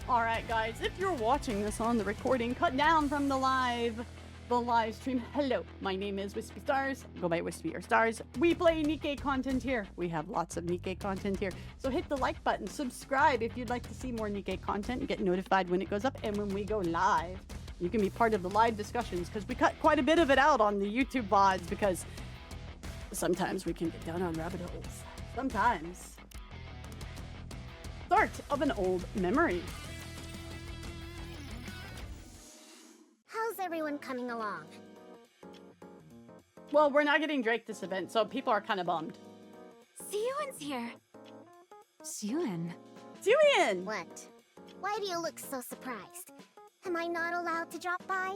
Alright guys, if you're watching this on the recording, cut down from the live stream. Hello, my name is WhispyStars. Go by Wispy or Stars. We play Nikkei content here. We have lots of Nikkei content here. So hit the like button, subscribe if you'd like to see more Nikkei content, get notified when it goes up and when we go live. You can be part of the live discussions because we cut quite a bit of it out on the YouTube VODs because sometimes we can get down on rabbit holes. Sometimes. Start of an old memory. How's everyone coming along? Well, we're not getting Drake this event, so people are kind of bummed. Syuen's here. Syuen? Syuen! What? Why do you look so surprised? Am I not allowed to drop by?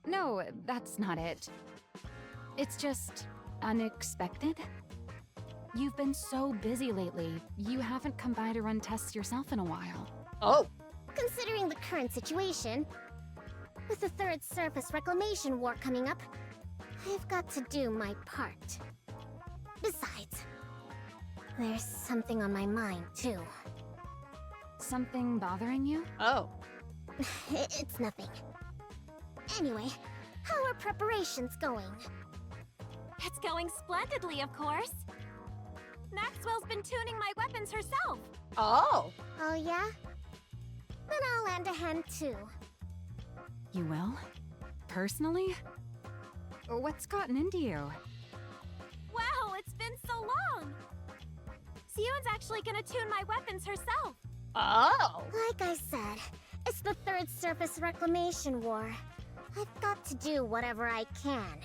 No, that's not it. It's just unexpected. You've been so busy lately, you haven't come by to run tests yourself in a while. Oh. Considering the current situation, with the Third Surface Reclamation War coming up, I've got to do my part. Besides, there's something on my mind, too. Something bothering you? Oh. It's nothing. Anyway, how are preparations going? It's going splendidly, of course. Maxwell's been tuning my weapons herself. Oh. Oh, yeah? Then I'll lend a hand, too. You will? Personally? What's gotten into you? Wow, it's been so long! Syuen's actually gonna tune my weapons herself. Oh. Like I said, it's the Third Surface Reclamation War. I've got to do whatever I can.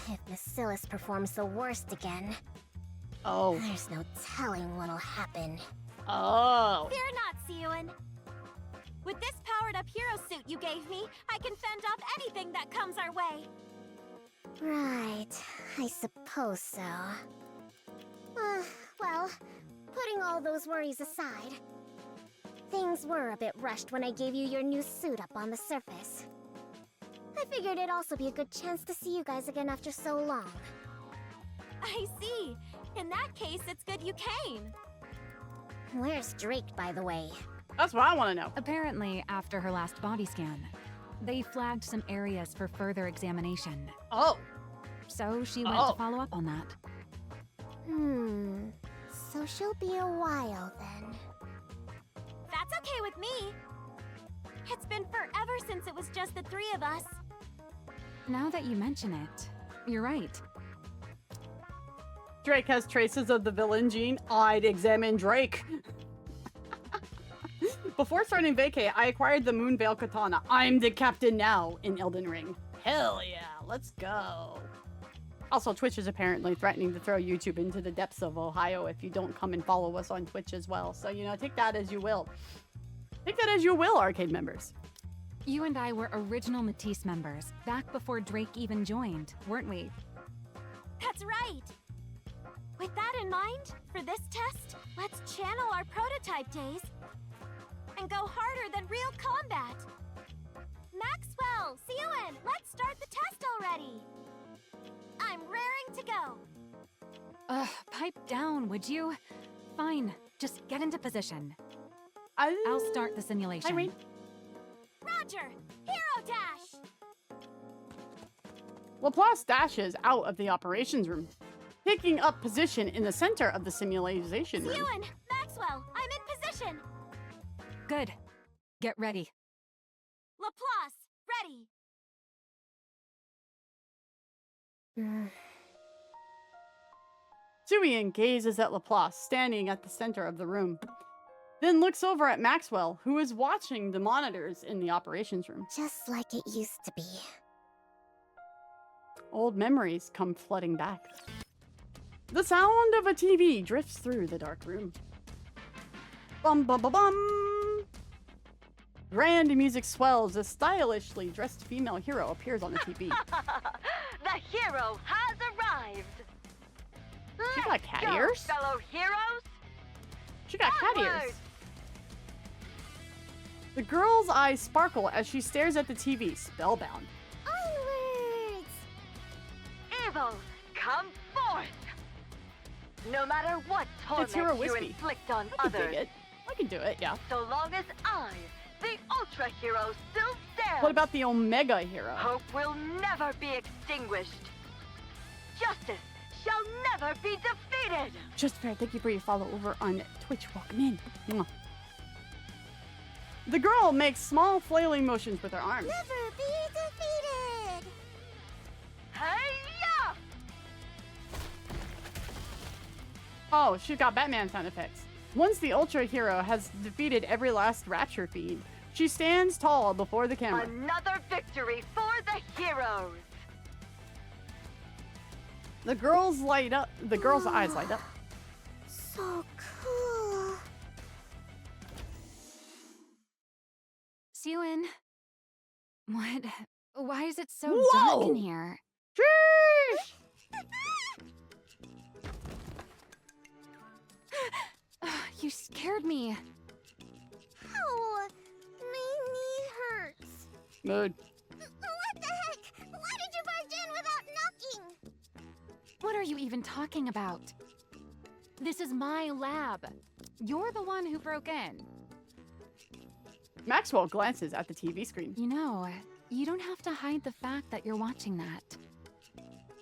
If Bacillus performs the worst again, Oh. there's no telling what'll happen. Oh. Fear not, Syuen. With this powered-up hero suit you gave me, I can fend off anything that comes our way. Right, I suppose so. Well, putting all those worries aside, things were a bit rushed when I gave you your new suit up on the surface. I figured it'd also be a good chance to see you guys again after so long. I see. In that case, it's good you came. Where's Drake, by the way? That's what I want to know. Apparently, after her last body scan, they flagged some areas for further examination. Oh. So she went to follow up on that. So she'll be a while then. That's okay with me. It's been forever since it was just the three of us. Now that you mention it, you're right. Drake has traces of the villain gene. I'd examine Drake. Before starting vacay, I acquired the Moonveil Katana. I'm the captain now in Elden Ring. Hell yeah, let's go. Also, Twitch is apparently threatening to throw YouTube into the depths of Ohio if you don't come and follow us on Twitch as well. So, you know, take that as you will. Take that as you will, arcade members. You and I were original Matisse members, back before Drake even joined, weren't we? That's right. With that in mind, for this test, let's channel our prototype days and go harder than real combat. Maxwell, Syuen, let's start the test already. I'm raring to go. Pipe down, would you? Fine, just get into position. I'll start the simulation. Irene. Roger, hero dash. Laplace dashes out of the operations room, picking up position in the center of the simulation room. Syuen, Maxwell, I'm in position. Good. Get ready. Laplace, ready. Syuen gazes at Laplace, standing at the center of the room, then looks over at Maxwell, who is watching the monitors in the operations room. Just like it used to be. Old memories come flooding back. The sound of a TV drifts through the dark room. Bum bum bum bum! Grand music swells. A stylishly dressed female hero appears on the TV. The hero has arrived. She got cat Let's go, ears? fellow heroes. She got cat ears. Onward! The girl's eyes sparkle as she stares at the TV, spellbound. Onwards! Evil, come forth. No matter what It's Hero torment you Wispy. inflict on I can dig others, it. I can do it, yeah. So long as I, the Ultra Hero, still stand, What about the Omega Hero? hope will never be extinguished. Justice shall never be defeated. Just fair, thank you for your follow over on Twitch. Welcome in. Mwah. The girl makes small flailing motions with her arms. Never be defeated! Hey-ya! Oh, she's got Batman sound effects. Once the Ultra Hero has defeated every last Rapture Fiend, she stands tall before the camera. Another victory for the heroes. The girl's light up. The girl's eyes light up. So cool. Syuen, what? Why is it so Whoa! dark in here? Sheesh! You scared me. Ow! My knee hurts. Mood. What the heck? Why did you barge in without knocking? What are you even talking about? This is my lab. You're the one who broke in. Maxwell glances at the TV screen. You know, you don't have to hide the fact that you're watching that.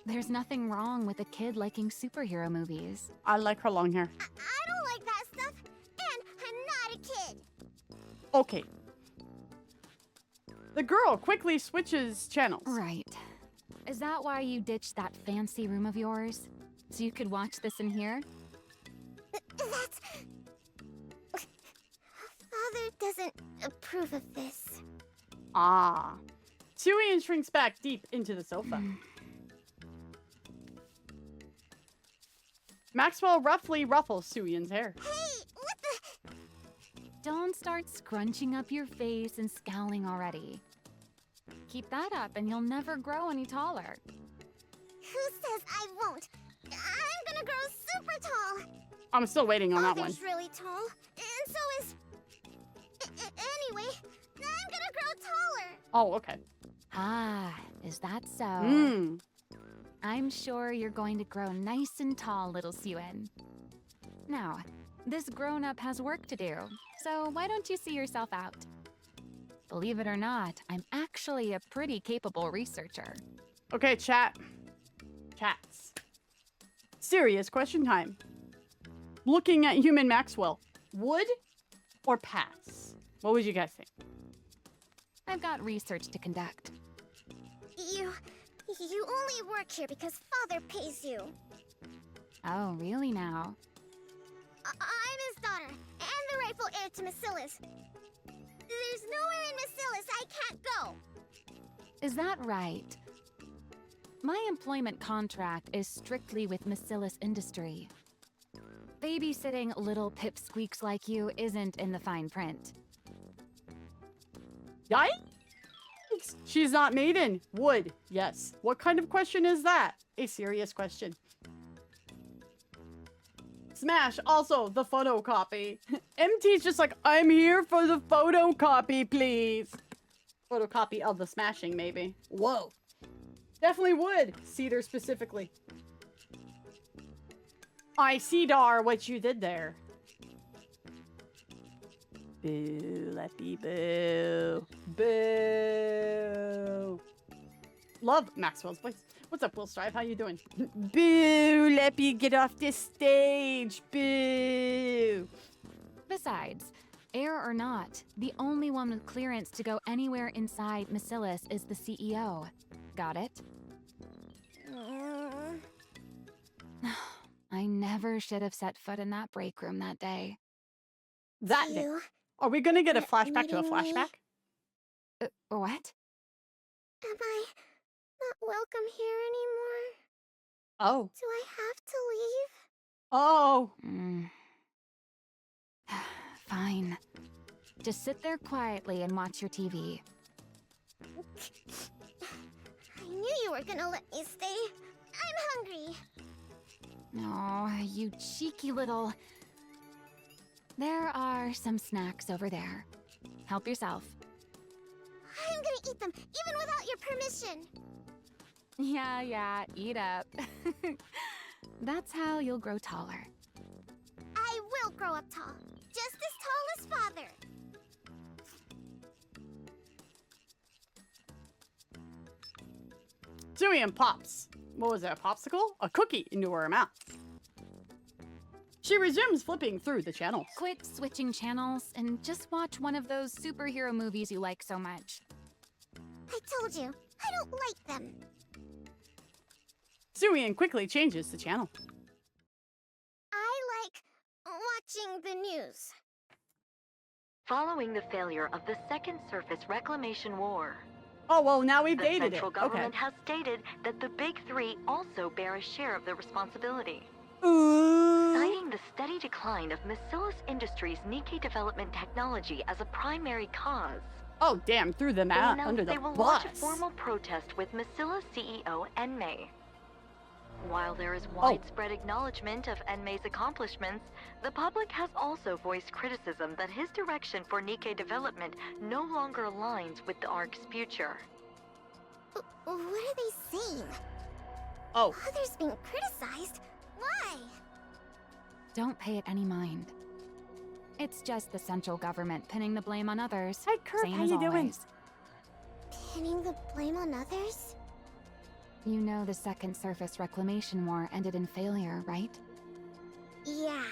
There's nothing wrong with a kid liking superhero movies. I like her long hair. I don't like that stuff, and I'm not a kid. Okay. The girl quickly switches channels. Right. Is that why you ditched that fancy room of yours? So you could watch this in here? That's... Father doesn't approve of this. Ah. Syuen shrinks back deep into the sofa. Maxwell roughly ruffles Suyen's hair. Hey, what the... Don't start scrunching up your face and scowling already. Keep that up and you'll never grow any taller. Who says I won't? I'm gonna grow super tall. I'm still waiting on that one. Father's really tall, and so is... Anyway, I'm gonna grow taller. Oh, okay. Ah, is that so? Hmm. I'm sure you're going to grow nice and tall, little Syuen. Now, this grown-up has work to do, so why don't you see yourself out? Believe it or not, I'm actually a pretty capable researcher. Okay, chat. Chats. Serious question time. Looking at human Maxwell, would or pass? What would you guys think? I've got research to conduct. You only work here because Father pays you. Oh, really now? I'm his daughter, and the rightful heir to Macilis. There's nowhere in Macilis I can't go. Is that right? My employment contract is strictly with Macilis Industry. Babysitting little pipsqueaks like you isn't in the fine print. Yikes! She's not maiden. Would. Yes. What kind of question is that? A serious question. Smash. Also, the photocopy. MT's just like, I'm here for the photocopy, please. Photocopy of the smashing, maybe. Whoa. Definitely would. Cedar specifically. I see, Dar, what you did there. Boo, Leppy, boo. Boo. Love Maxwell's voice. What's up, Will Strive? How you doing? Boo, Leppy, get off this stage. Boo. Besides, heir or not, the only one with clearance to go anywhere inside Macilis is the CEO. Got it? I never should have set foot in that break room that day. That day. You Are we gonna get a Let flashback to a meeting me. flashback? What? Am I not welcome here anymore? Oh. Do I have to leave? Oh. Fine. Just sit there quietly and watch your TV. I knew you were gonna let me stay. I'm hungry. Oh, you cheeky little... There are some snacks over there. Help yourself. I'm gonna eat them, even without your permission. Yeah, eat up. That's how you'll grow taller. I will grow up tall. Just as tall father. Syuen pops. What was it, a popsicle? A cookie into her mouth. She resumes flipping through the channels. Quit switching channels and just watch one of those superhero movies you like so much. I told you, I don't like them. Syuen quickly changes the channel. I like watching the news. Following the failure of the Second Surface Reclamation War, Oh, well, now we've the dated central it. government has stated that the Big Three also bear a share of the responsibility. Okay. Ooh. Citing the steady decline of Macillus Industries' Nikkei development technology as a primary cause, Oh, damn, threw them they out announced under the they will bus. launch a formal protest with Macillus CEO Enmei. While there is widespread acknowledgement of Enmei's accomplishments, the public has also voiced criticism that his direction for Nikkei development no longer aligns with the ARC's future. What are they saying? Oh, Father's being criticized? Why? Don't pay it any mind. It's just the central government pinning the blame on others. Hi, Kurt, same how as you doing? always. Pinning the blame on others? You know the Second Surface Reclamation War ended in failure, right? Yeah,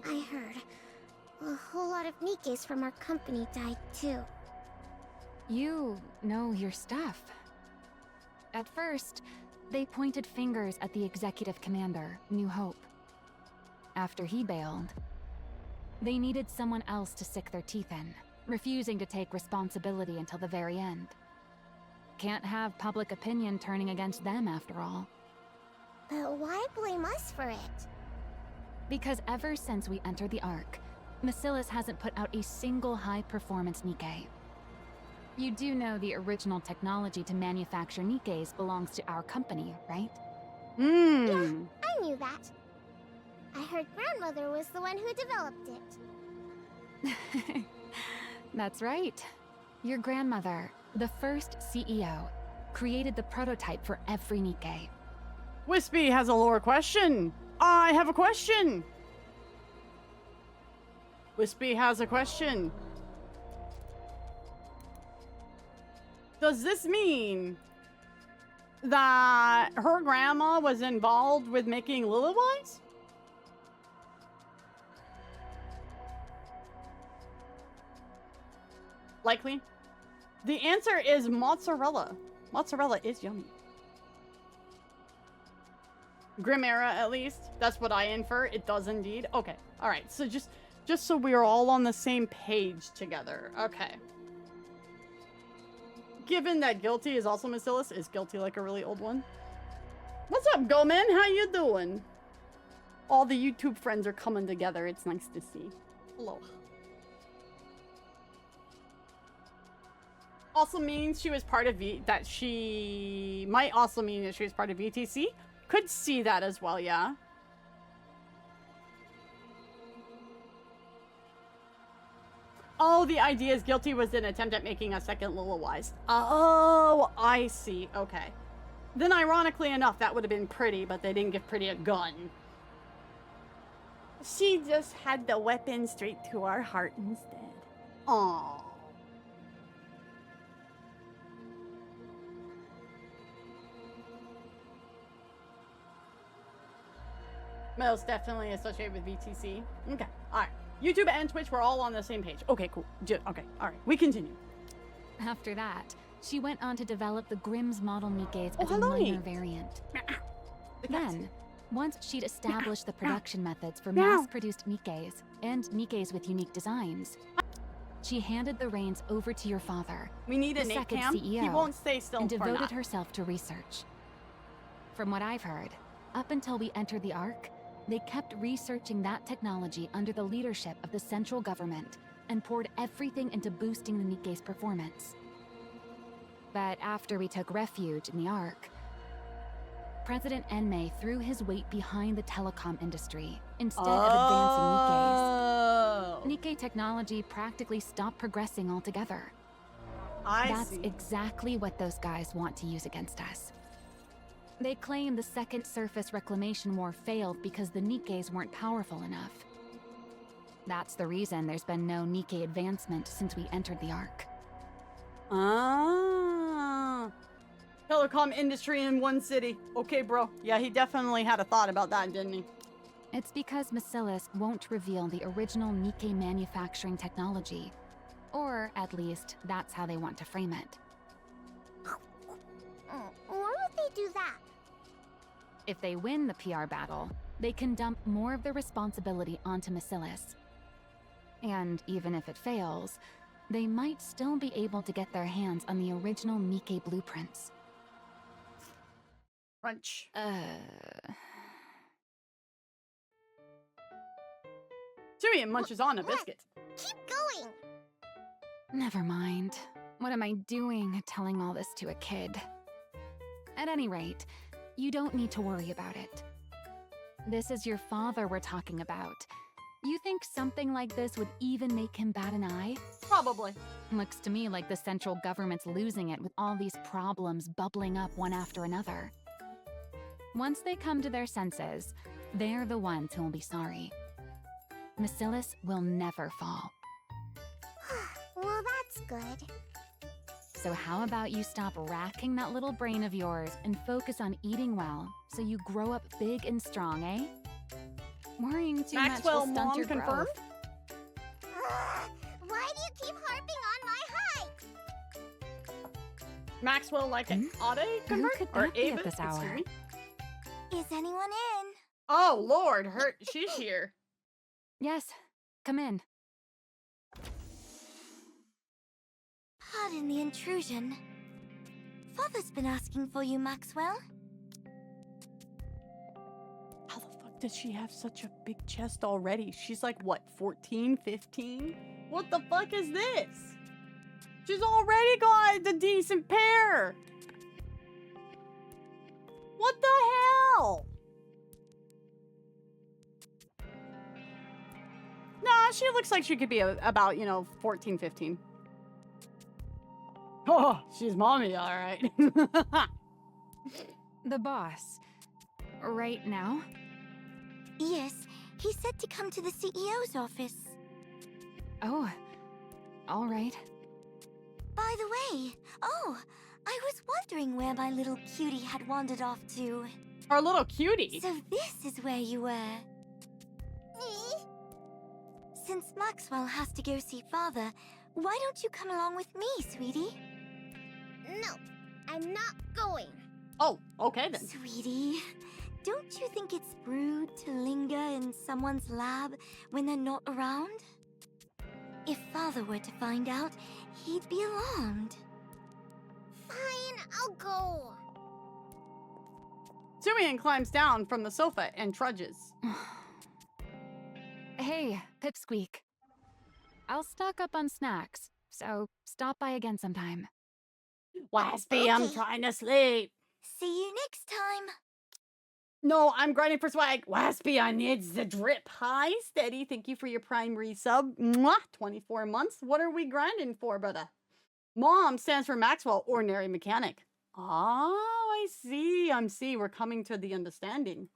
I heard. A whole lot of Nikkeis from our company died too. You know your stuff. At first, they pointed fingers at the executive commander, New Hope. After he bailed, they needed someone else to sink their teeth in, refusing to take responsibility until the very end. Can't have public opinion turning against them after all. But why blame us for it? Because ever since we entered the Ark, Macillus hasn't put out a single high-performance Nikkei. You do know the original technology to manufacture Nikkeis belongs to our company, right? Hmm. I knew that. I heard grandmother was the one who developed it. That's right. Your grandmother, the first CEO, created the prototype for every Nikkei. Wispy has a lore question. I have a question. Wispy has a question. Does this mean that her grandma was involved with making Lillywise? Likely. The answer is mozzarella. Mozzarella is yummy. Grimera, at least. That's what I infer. It does indeed. Okay. All right. So just so we're all on the same page together. Okay. Given that guilty is also Macillus, is guilty like a really old one? What's up, Goman? How you doing? All the YouTube friends are coming together. It's nice to see. Hello. Also means she was part of she might also mean that she was part of VTC. Could see that as well, yeah. Oh, the idea is guilty was an attempt at making a second Lillywise. Oh, I see. Okay. Then ironically enough, that would have been Pretty, but they didn't give Pretty a gun. She just had the weapon straight to our heart instead. Aww. Most definitely associated with VTC. Okay, all right. YouTube and Twitch were all on the same page. Okay, cool. Okay, all right. We continue. After that, she went on to develop the Grimm's model Nikkeis Oh, as a hello, minor Nate. variant. The cats. Then, once she'd established the production methods for Meow. mass-produced Nikkeis and Nikkeis with unique designs, she handed the reins over to your father, We need a the Nate second cam. He CEO, won't stay still and for devoted now. herself to research. From what I've heard, up until we entered the Ark, they kept researching that technology under the leadership of the central government and poured everything into boosting the Nikkei's performance. But after we took refuge in the Ark, President Enmei threw his weight behind the telecom industry instead of advancing Nikkeis. Nikkei technology practically stopped progressing altogether. That's see. exactly what those guys want to use against us. They claim the Second Surface Reclamation War failed because the Nikkeis weren't powerful enough. That's the reason there's been no Nikke advancement since we entered the Ark. Ah. Telecom industry in one city. Okay, bro. Yeah, he definitely had a thought about that, didn't he? It's because Macilis won't reveal the original Nikke manufacturing technology. Or, at least, that's how they want to frame it. Why would they do that? If they win the PR battle, they can dump more of the responsibility onto Macilis. And even if it fails, they might still be able to get their hands on the original Nikke blueprints. Crunch. Syuen munches on a biscuit. Keep going! Never mind. What am I doing telling all this to a kid? At any rate, you don't need to worry about it. This is your father we're talking about. You think something like this would even make him bat an eye? Probably. Looks to me like the central government's losing it with all these problems bubbling up one after another. Once they come to their senses, they're the ones who will be sorry. Macilis will never fall. Well, that's good. So how about you stop racking that little brain of yours and focus on eating well so you grow up big and strong, eh? Worrying too Maxwell much will stunt mom your confirmed? Why do you keep harping on my hikes? Maxwell like an Ade Who convert? could Or that be Ava? at this Excuse hour? me? Is anyone in? Oh, Lord. She's here. Yes, come in. Pardon the intrusion. Father's been asking for you, Maxwell. How the fuck does she have such a big chest already? She's like, what, 14, 15? What the fuck is this? She's already got a decent pair. What the hell? Nah, she looks like she could be about, 14, 15. Oh, she's mommy, all right. The boss. Right now? Yes, he said to come to the CEO's office. Oh, all right. By the way, I was wondering where my little cutie had wandered off to. Our little cutie. So this is where you were. Since Maxwell has to go see Father, why don't you come along with me, sweetie? No, I'm not going. Oh, okay then. Sweetie, don't you think it's rude to linger in someone's lab when they're not around? If Father were to find out, he'd be alarmed. Fine, I'll go. Syuen climbs down from the sofa and trudges. Hey, Pipsqueak. I'll stock up on snacks, so stop by again sometime. Wispy, I'm Okay. trying to sleep. See you next time. No, I'm grinding for swag. Wispy, I needs the drip. Hi, Steady. Thank you for your prime resub. Mwah, 24 months. What are we grinding for, brother? Mom stands for Maxwell, ordinary mechanic. Oh, I see. We're coming to the understanding.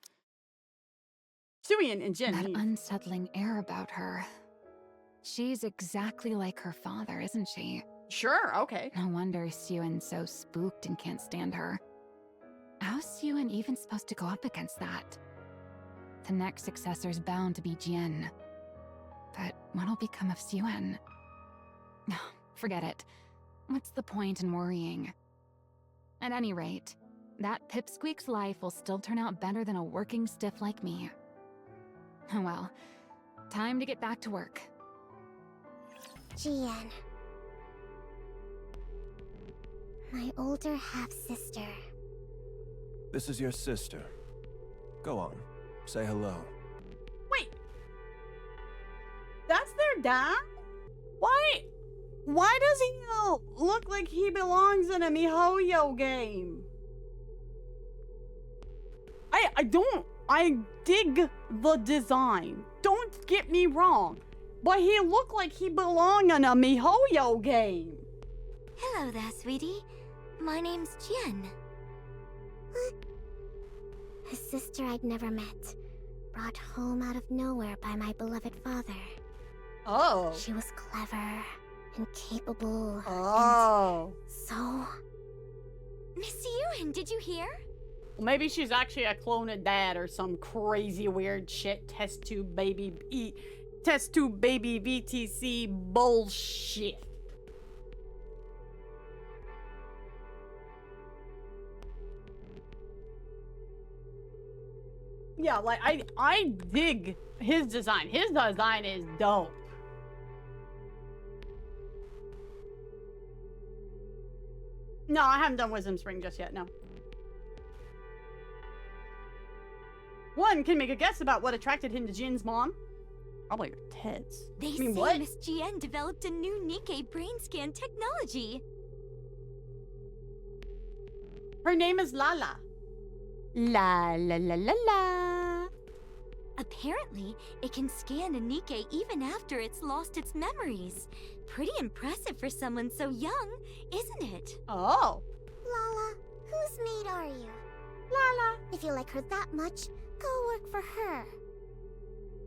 Syuen and Jien That leave. unsettling air about her. She's exactly like her father, isn't she? Sure, okay. No wonder Syuen's so spooked and can't stand her. How's Syuen even supposed to go up against that? The next successor's bound to be Jien. But what'll become of Syuen? Forget it. What's the point in worrying? At any rate, that Pipsqueak's life will still turn out better than a working stiff like me. Well, time to get back to work. Jien. My older half-sister. This is your sister. Go on, say hello. Wait. That's their dad? Why does he look like he belongs in a MiHoYo game? I dig the design. Don't get me wrong. But he looked like he belonged in a MiHoYo game. Hello there, sweetie. My name's Jien. A sister I'd never met. Brought home out of nowhere by my beloved father. Oh. She was clever and capable. Oh. And so... Miss Syuen, did you hear? Well, maybe she's actually a clone of Dad or some crazy weird shit test tube baby VTC bullshit. Yeah, like I dig his design. His design is dope. No, I haven't done Wisdom Spring just yet, no. One can make a guess about what attracted him to Jin's mom. Probably her tits. They I mean, say what? Miss Jien developed a new Nikkei brain scan technology. Her name is Lala. La la la la la. Apparently, it can scan a Nikkei even after it's lost its memories. Pretty impressive for someone so young, isn't it? Oh. Lala, whose maid are you? Lala. If you like her that much, go work for her.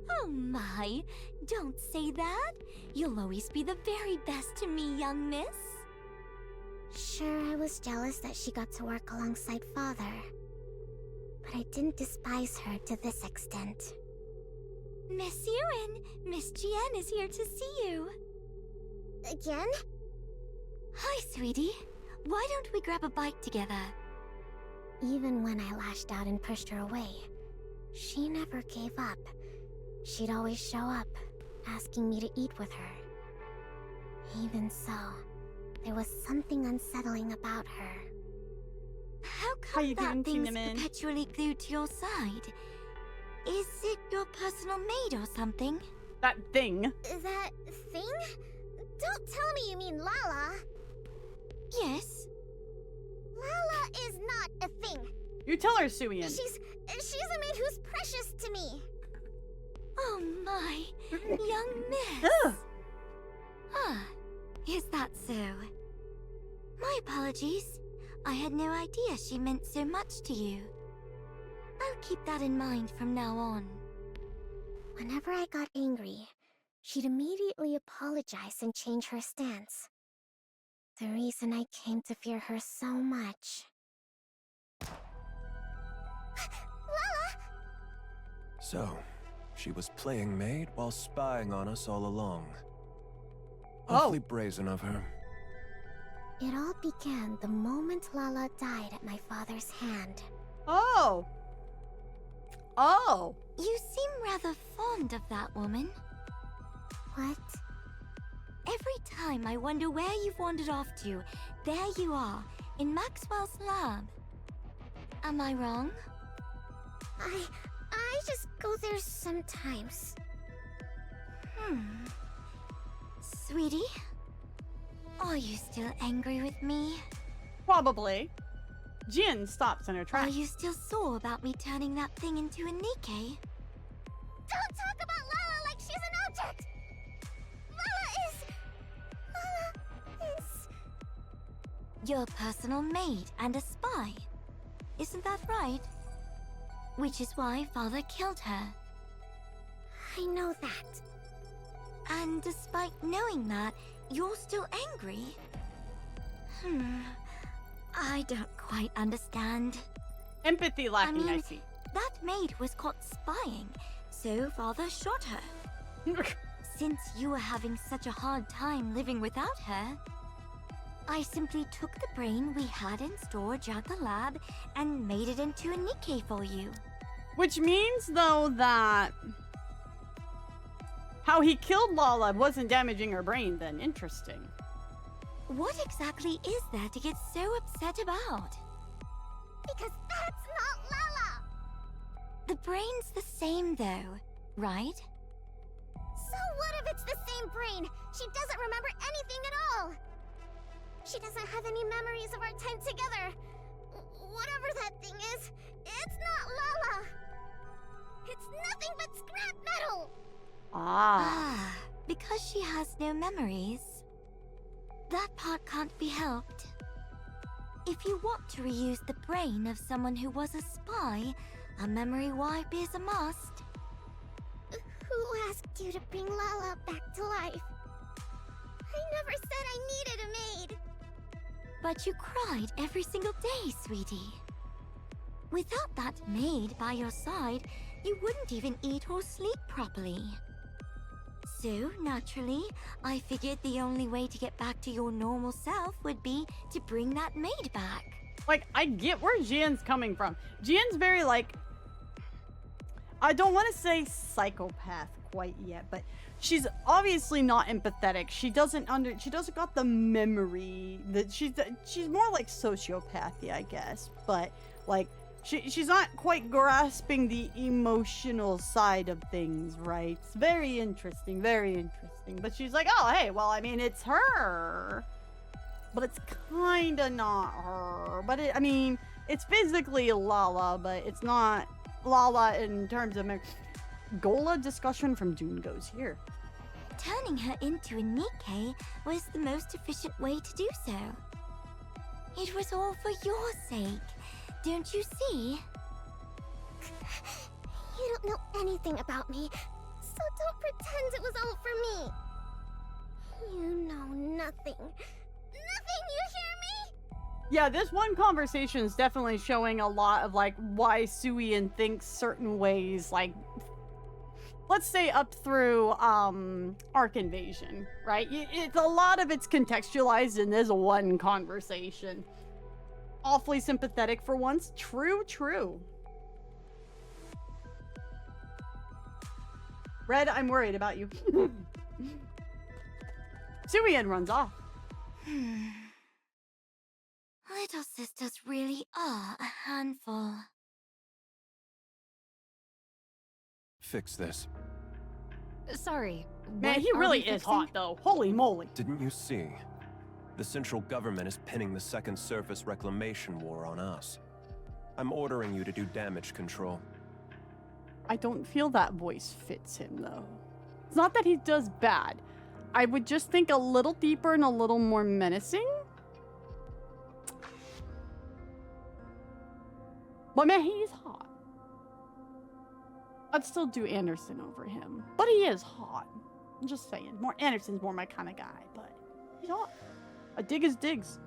Oh my, don't say that. You'll always be the very best to me, young miss. Sure, I was jealous that she got to work alongside Father. But I didn't despise her to this extent. Miss Syuen, Miss Jien is here to see you. Again? Hi, sweetie. Why don't we grab a bite together? Even when I lashed out and pushed her away, she never gave up. She'd always show up, asking me to eat with her. Even so, there was something unsettling about her. How How come you that doing, thing's Cinnamon? perpetually glued to your side? Is it your personal maid or something? That thing. That thing? Don't tell me you mean Lala. Yes. Lala is not a thing. You tell her, Syuen. She's a maid who's precious to me. Oh my, young miss. Ugh. Ah, is that so? My apologies. I had no idea she meant so much to you. I'll keep that in mind from now on. Whenever I got angry, she'd immediately apologize and change her stance. The reason I came to fear her so much. Lala! So, she was playing maid while spying on us all along. Awfully brazen of her. It all began the moment Lala died at my father's hand. Oh. Oh. You seem rather fond of that woman. What? Every time I wonder where you've wandered off to, there you are, in Maxwell's lab. Am I wrong? I just go there sometimes. Sweetie? Are you still angry with me? Probably. Jin stops in her Are tracks. you still sore about me turning that thing into a Nikkei? Don't talk about Lala like she's an object! Lala is... Your personal maid and a spy. Isn't that right? Which is why Father killed her. I know that. And despite knowing that, you're still angry? I don't quite understand. Empathy lacking, I mean- see. That maid was caught spying, so Father shot her. Since you were having such a hard time living without her, I simply took the brain we had in storage at the lab and made it into a Nikkei for you. Which means, though, that how he killed Lala wasn't damaging her brain, then. Interesting. What exactly is there to get so upset about? Because that's not Lala! The brain's the same though, right? So what if it's the same brain? She doesn't remember anything at all! She doesn't have any memories of our time together. Whatever that thing is, it's not Lala! It's nothing but scrap metal! Ah. Because she has no memories. That part can't be helped. If you want to reuse the brain of someone who was a spy, a memory wipe is a must. Who Who asked you to bring Lala back to life? I never said I needed a maid. But you cried every single day, sweetie. Without that maid by your side, you wouldn't even eat or sleep properly. So, naturally, I figured the only way to get back to your normal self would be to bring that maid back. Like, I get where Jien's coming from. Jien's very, like... I don't want to say psychopath quite yet, but she's obviously not empathetic. She doesn't got the memory that she's more like sociopathy, I guess. But, like... She's not quite grasping the emotional side of things, right? It's very interesting, very interesting. But she's like, oh, hey, well, I mean, it's her. But it's kind of not her. But, I mean, it's physically Lala, but it's not Lala in terms of... Gola discussion from June goes here. Turning her into a Nikkei was the most efficient way to do so. It was all for your sake. Don't you see? You don't know anything about me, so don't pretend it was all for me. You know nothing. Nothing, you hear me? Yeah, this one conversation is definitely showing a lot of, like, why Syuen thinks certain ways, like, let's say up through, Arc Invasion, right? It's a lot of it's contextualized in this one conversation. Awfully sympathetic for once. True, true. Red, I'm worried about you. Syuen runs off. Little sisters really are a handful. Fix this. Sorry. Man, what he are really we is fixing? hot, though. Holy moly. Didn't you see? The central government is pinning the second surface reclamation war on us. I'm ordering you to do damage control. I don't feel that voice fits him, though. It's not that he does bad. I would just think a little deeper and a little more menacing. But man, he's hot. I'd still do Anderson over him. But he is hot. I'm just saying. Anderson's more my kind of guy, but he's hot. A dig is digs.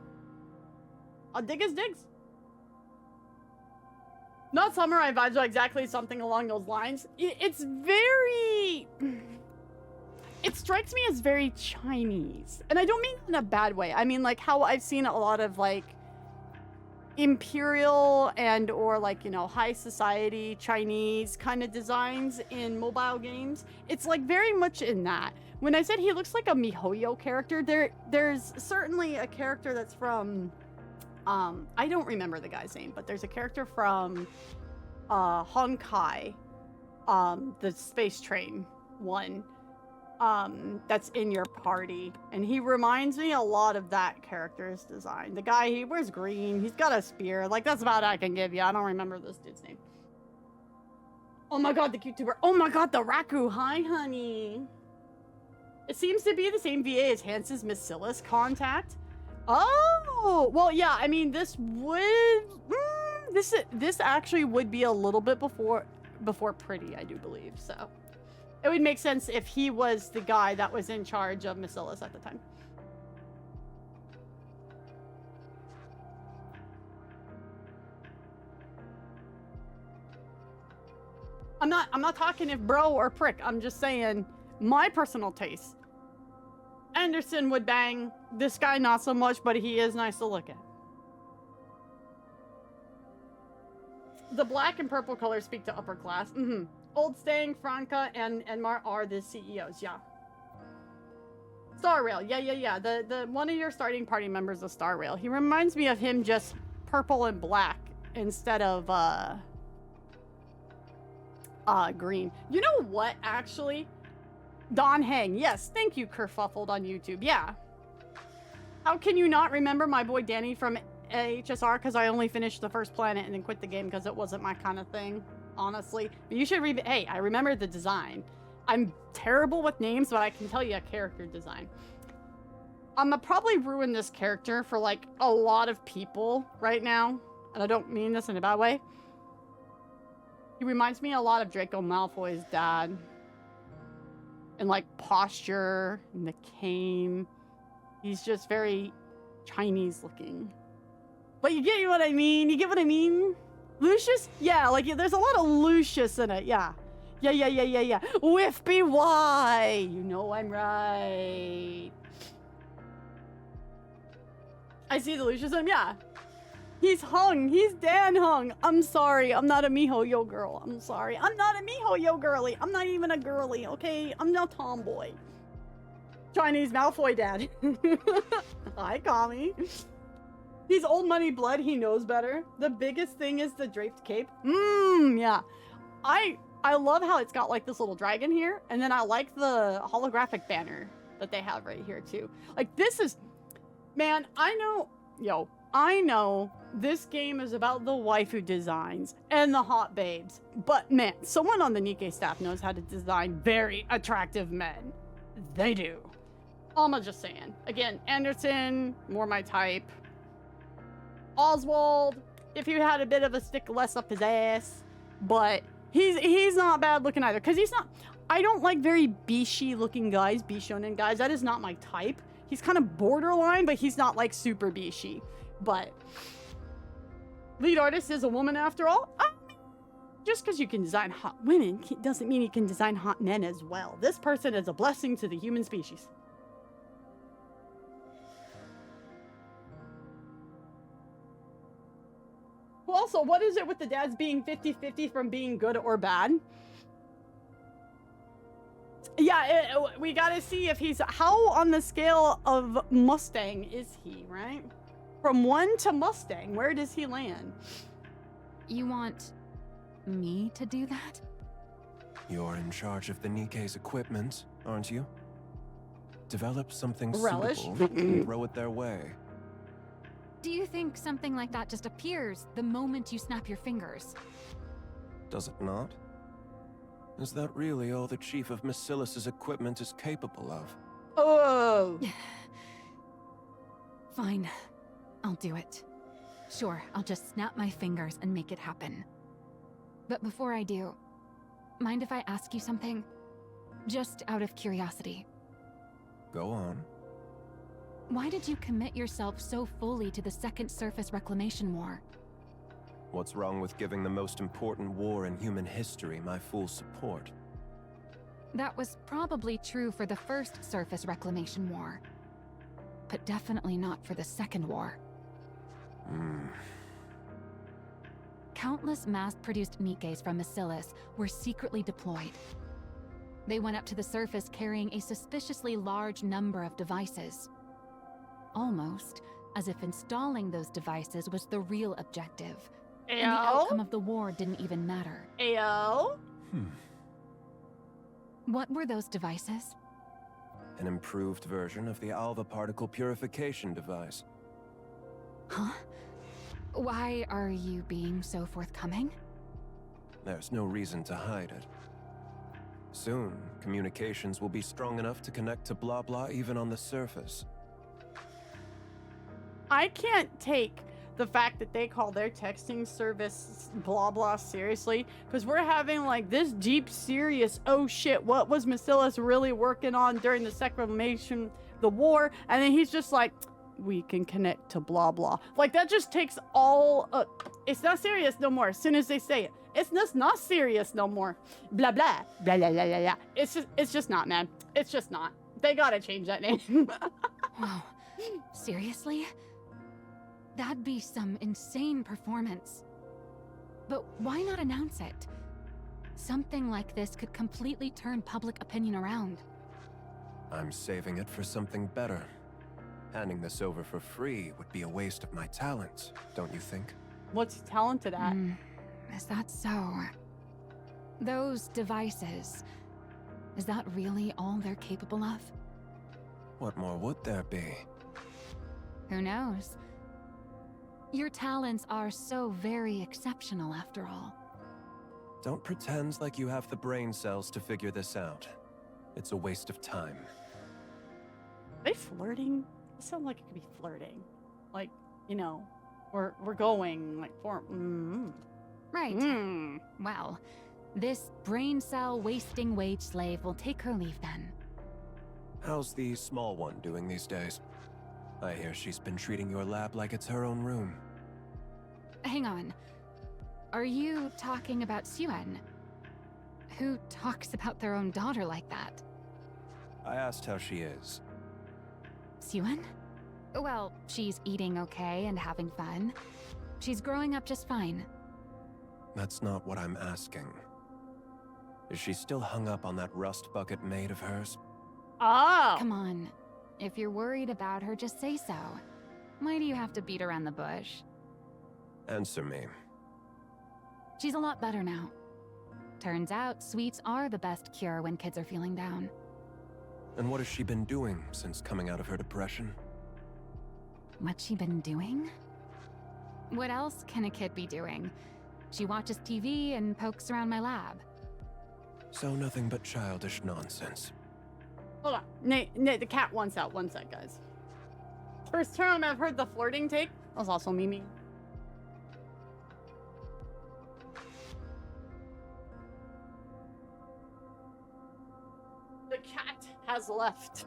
A dig is digs. Not samurai vibes, but exactly something along those lines. It's very... It strikes me as very Chinese. And I don't mean in a bad way. I mean, like, how I've seen a lot of, like, imperial and or, like, you know, high society Chinese kind of designs in mobile games. It's, like, very much in that. When I said he looks like a MiHoYo character, there's certainly a character that's from... I don't remember the guy's name, but there's a character from Honkai, the space train one, that's in your party, and he reminds me a lot of that character's design. The guy, he wears green, he's got a spear, like, that's about all I can give you. I don't remember this dude's name. Oh my god, the VTuber. Oh my god, the Raku. Hi, honey. It seems to be the same VA as Hance's Miscellus contact. Oh, well, yeah, I mean, this would... this actually would be a little bit before Pretty, I do believe, so... It would make sense if he was the guy that was in charge of Miscellus at the time. I'm not talking if bro or prick, I'm just saying my personal taste. Anderson would bang. This guy not so much, but he is nice to look at. The black and purple colors speak to upper class. Old Stang, Franca, and Mar are the CEOs, yeah. Star Rail, yeah. The one of your starting party members of Star Rail. He reminds me of him just purple and black instead of green. You know what, actually? Don Hang, yes, thank you, Kerfuffled on YouTube, yeah. How can you not remember my boy Danny from HSR? Because I only finished the first planet and then quit the game because it wasn't my kind of thing, honestly. But you should hey, I remember the design. I'm terrible with names, but I can tell you a character design. I'm gonna probably ruin this character for, like, a lot of people right now. And I don't mean this in a bad way. He reminds me a lot of Draco Malfoy's dad. and like posture and the cane. He's just very Chinese looking. But you get what I mean? You get what I mean? Lucius? Yeah, like there's a lot of Lucius in it. Yeah. Yeah. Whispy Y. You know I'm right. I see the Lucius in him. Yeah. He's hung. He's Dan hung. I'm sorry. I'm not a miHoYo girl. I'm sorry. I'm not a miHoYo girly. I'm not even a girly, okay? I'm no tomboy. Chinese Malfoy dad. Hi, Kami. He's old money blood. He knows better. The biggest thing is the draped cape. Yeah. I love how it's got like this little dragon here. And then I like the holographic banner that they have right here too. Like this is, man, I know this game is about the waifu designs and the hot babes. But man, someone on the Nikke staff knows how to design very attractive men. They do. I'm just saying. Again, Anderson, more my type. Oswald, if you had a bit of a stick less up his ass. But he's not bad looking either. Because he's not... I don't like very bishy looking guys, bishonen guys. That is not my type. He's kind of borderline, but he's not like super bishy. But lead artist is a woman after all. Just because you can design hot women doesn't mean you can design hot men as well. This person is a blessing to the human species. Also, what is it with the dads being 50-50 from being good or bad? Yeah, we gotta see if he's... How on the scale of Mustang is he, right? From 1 to Mustang, where does he land? You want me to do that? You're in charge of the Nikke's equipment, aren't you? Develop something Relish. suitable and throw it their way. Do you think something like that just appears the moment you snap your fingers? Does it not? Is that really all the Chief of Massilis's equipment is capable of? Oh! Fine. I'll do it. Sure, I'll just snap my fingers and make it happen. But before I do, mind if I ask you something? Just out of curiosity. Go on. Why did you commit yourself so fully to the Second Surface Reclamation War? What's wrong with giving the most important war in human history my full support? That was probably true for the First Surface Reclamation War. But definitely not for the Second War. Countless mass-produced Nikkes from Massilis were secretly deployed. They went up to the surface carrying a suspiciously large number of devices. Almost as if installing those devices was the real objective. Ayo? And the outcome of the war didn't even matter. Ayo? What were those devices? An improved version of the Alva particle purification device. Huh? Why are you being so forthcoming? There's no reason to hide it. Soon, communications will be strong enough to connect to blah blah even on the surface. I can't take the fact that they call their texting service blah blah seriously, because we're having like this deep serious, oh shit, what was Massilis really working on during the Reclamation, the war? And then he's just like, we can connect to blah blah. Like that just takes all it's not serious no more. As soon as they say it, it's just not serious no more. Blah blah blah blah blah blah. It's just not, man. It's just not. They gotta change that name. Wow. Seriously? That'd be some insane performance. But why not announce it? Something like this could completely turn public opinion around. I'm saving it for something better. Handing this over for free would be a waste of my talents, don't you think? What's he talented at? Is that so? Those devices, is that really all they're capable of? What more would there be? Who knows? Your talents are so very exceptional after all. Don't pretend like you have the brain cells to figure this out. It's a waste of time. Are they flirting? It sounds like it could be flirting. Like, you know, we're going like for Right. Well, This brain cell wasting wage slave will take her leave then. How's the small one doing these days? I hear she's been treating your lab like it's her own room. Hang on. Are you talking about Syuen? Who talks about their own daughter like that? I asked how she is. Syuen? Well, she's eating okay and having fun. She's growing up just fine. That's not what I'm asking. Is she still hung up on that rust bucket maid of hers? Oh. Come on. If you're worried about her, just say so. Why do you have to beat around the bush? Answer me. She's a lot better now. Turns out, sweets are the best cure when kids are feeling down. And what has she been doing since coming out of her depression? What's she been doing? What else can a kid be doing? She watches TV and pokes around my lab. So nothing but childish nonsense. Hold on. Nate, the cat wants out. One sec, guys. First time I've heard the flirting take. That was also Mimi. The cat has left.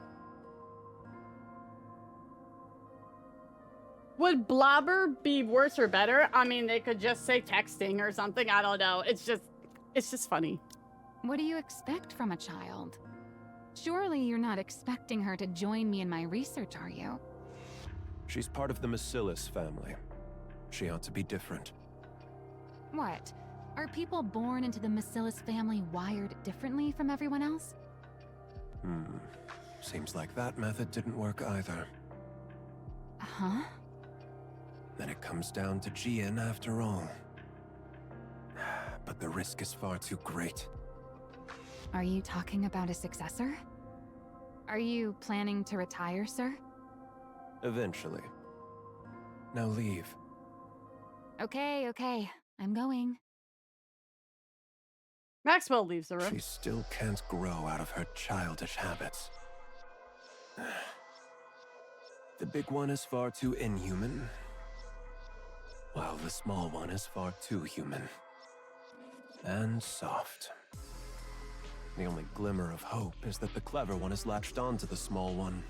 Would blabber be worse or better? I mean, they could just say texting or something. I don't know. It's just funny. What do you expect from a child? Surely you're not expecting her to join me in my research, are you? She's part of the Macillus family. She ought to be different. What? Are people born into the Macillus family wired differently from everyone else? Seems like that method didn't work either. Huh? Then it comes down to Jien after all. But the risk is far too great. Are you talking about a successor? Are you planning to retire, sir? Eventually. Now leave. Okay. I'm going. Maxwell leaves the room. She still can't grow out of her childish habits. The big one is far too inhuman, while the small one is far too human. And soft. The only glimmer of hope is that the clever one has latched onto the small one.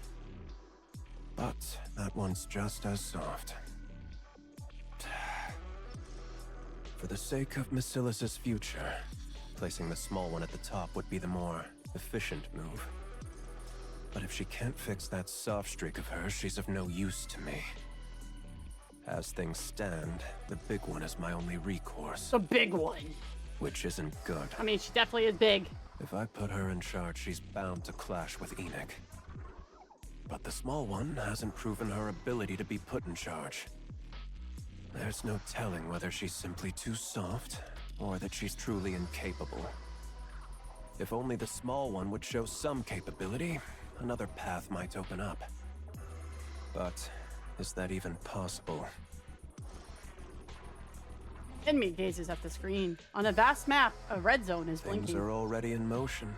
But that one's just as soft. For the sake of Macillus's future, placing the small one at the top would be the more efficient move. But if she can't fix that soft streak of hers, she's of no use to me. As things stand, the big one is my only recourse. The big one. Which isn't good. I mean, she definitely is big. If I put her in charge, she's bound to clash with Enoch. But the small one hasn't proven her ability to be put in charge. There's no telling whether she's simply too soft, or that she's truly incapable. If only the small one would show some capability, another path might open up. But is that even possible? Enemy gazes at the screen. On a vast map, a red zone is blinking. Things are already in motion.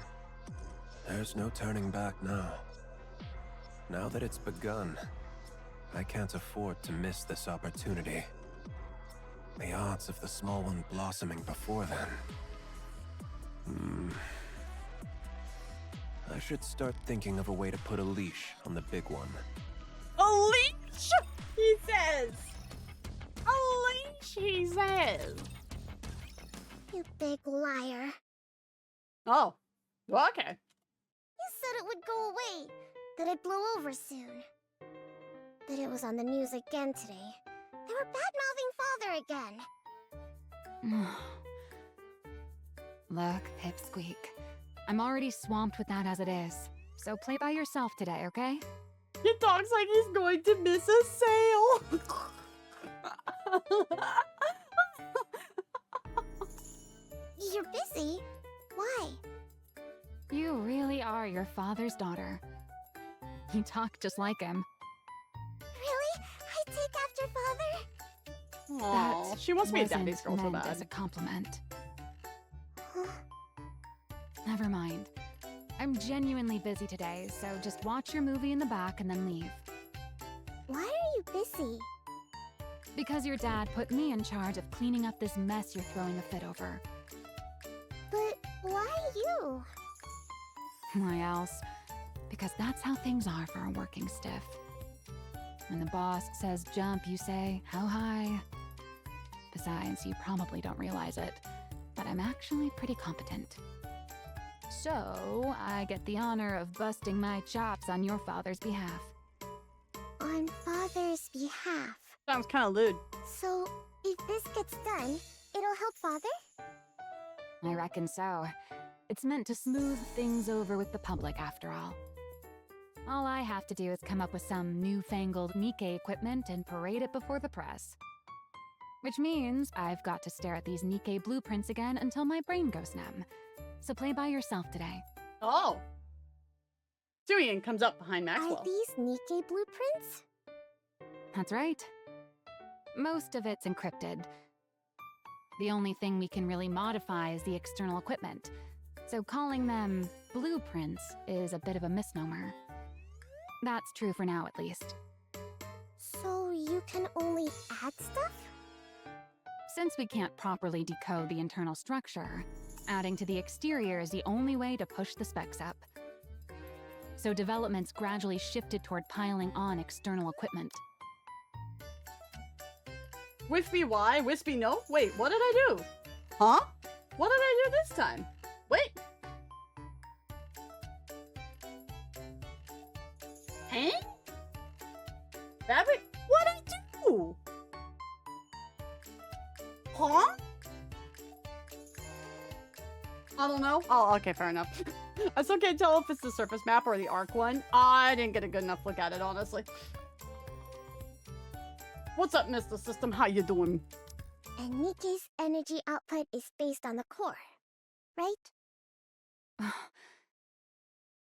There's no turning back now. Now that it's begun, I can't afford to miss this opportunity. The odds of the small one blossoming before then. I should start thinking of a way to put a leash on the big one. A leash, he says. A leash, he says. You big liar. Oh, okay. You said it would go away, that it blew over soon. That it was on the news again today. They were bad-mouthing Father again. Look, Pipsqueak. I'm already swamped with that as it is. So play by yourself today, okay? He talks like he's going to miss a sale. You're busy? Why? You really are your father's daughter. You talk just like him. Really? I take after Father? Aw, That she wants to be a wasn't daddy's girl so meant as a bad. compliment. Huh? Never mind. I'm genuinely busy today, so just watch your movie in the back and then leave. Why are you busy? Because your dad put me in charge of cleaning up this mess you're throwing a fit over. Why else? Because that's how things are for a working stiff. When the boss says jump, you say, how high? Besides, you probably don't realize it, but I'm actually pretty competent. So, I get the honor of busting my chops on your father's behalf. On Father's behalf. Sounds kind of lewd. So, if this gets done, it'll help Father? I reckon so. It's meant to smooth things over with the public, after all. All I have to do is come up with some newfangled Nikke equipment and parade it before the press. Which means I've got to stare at these Nikke blueprints again until my brain goes numb. So play by yourself today. Oh. Syuen comes up behind Maxwell. Are these Nikke blueprints? That's right. Most of it's encrypted. The only thing we can really modify is the external equipment. So calling them blueprints is a bit of a misnomer. That's true for now, at least. So you can only add stuff? Since we can't properly decode the internal structure, adding to the exterior is the only way to push the specs up. So development's gradually shifted toward piling on external equipment. Whispy why? Whispy no? Wait, what did I do? Huh? What did I do this time? Wait. Huh? What did I do? Huh? I don't know. Oh, okay, fair enough. I still can't tell if it's the surface map or the arc one. I didn't get a good enough look at it, honestly. What's up, Mr. System? How you doing? And Nikke's energy output is based on the core, right?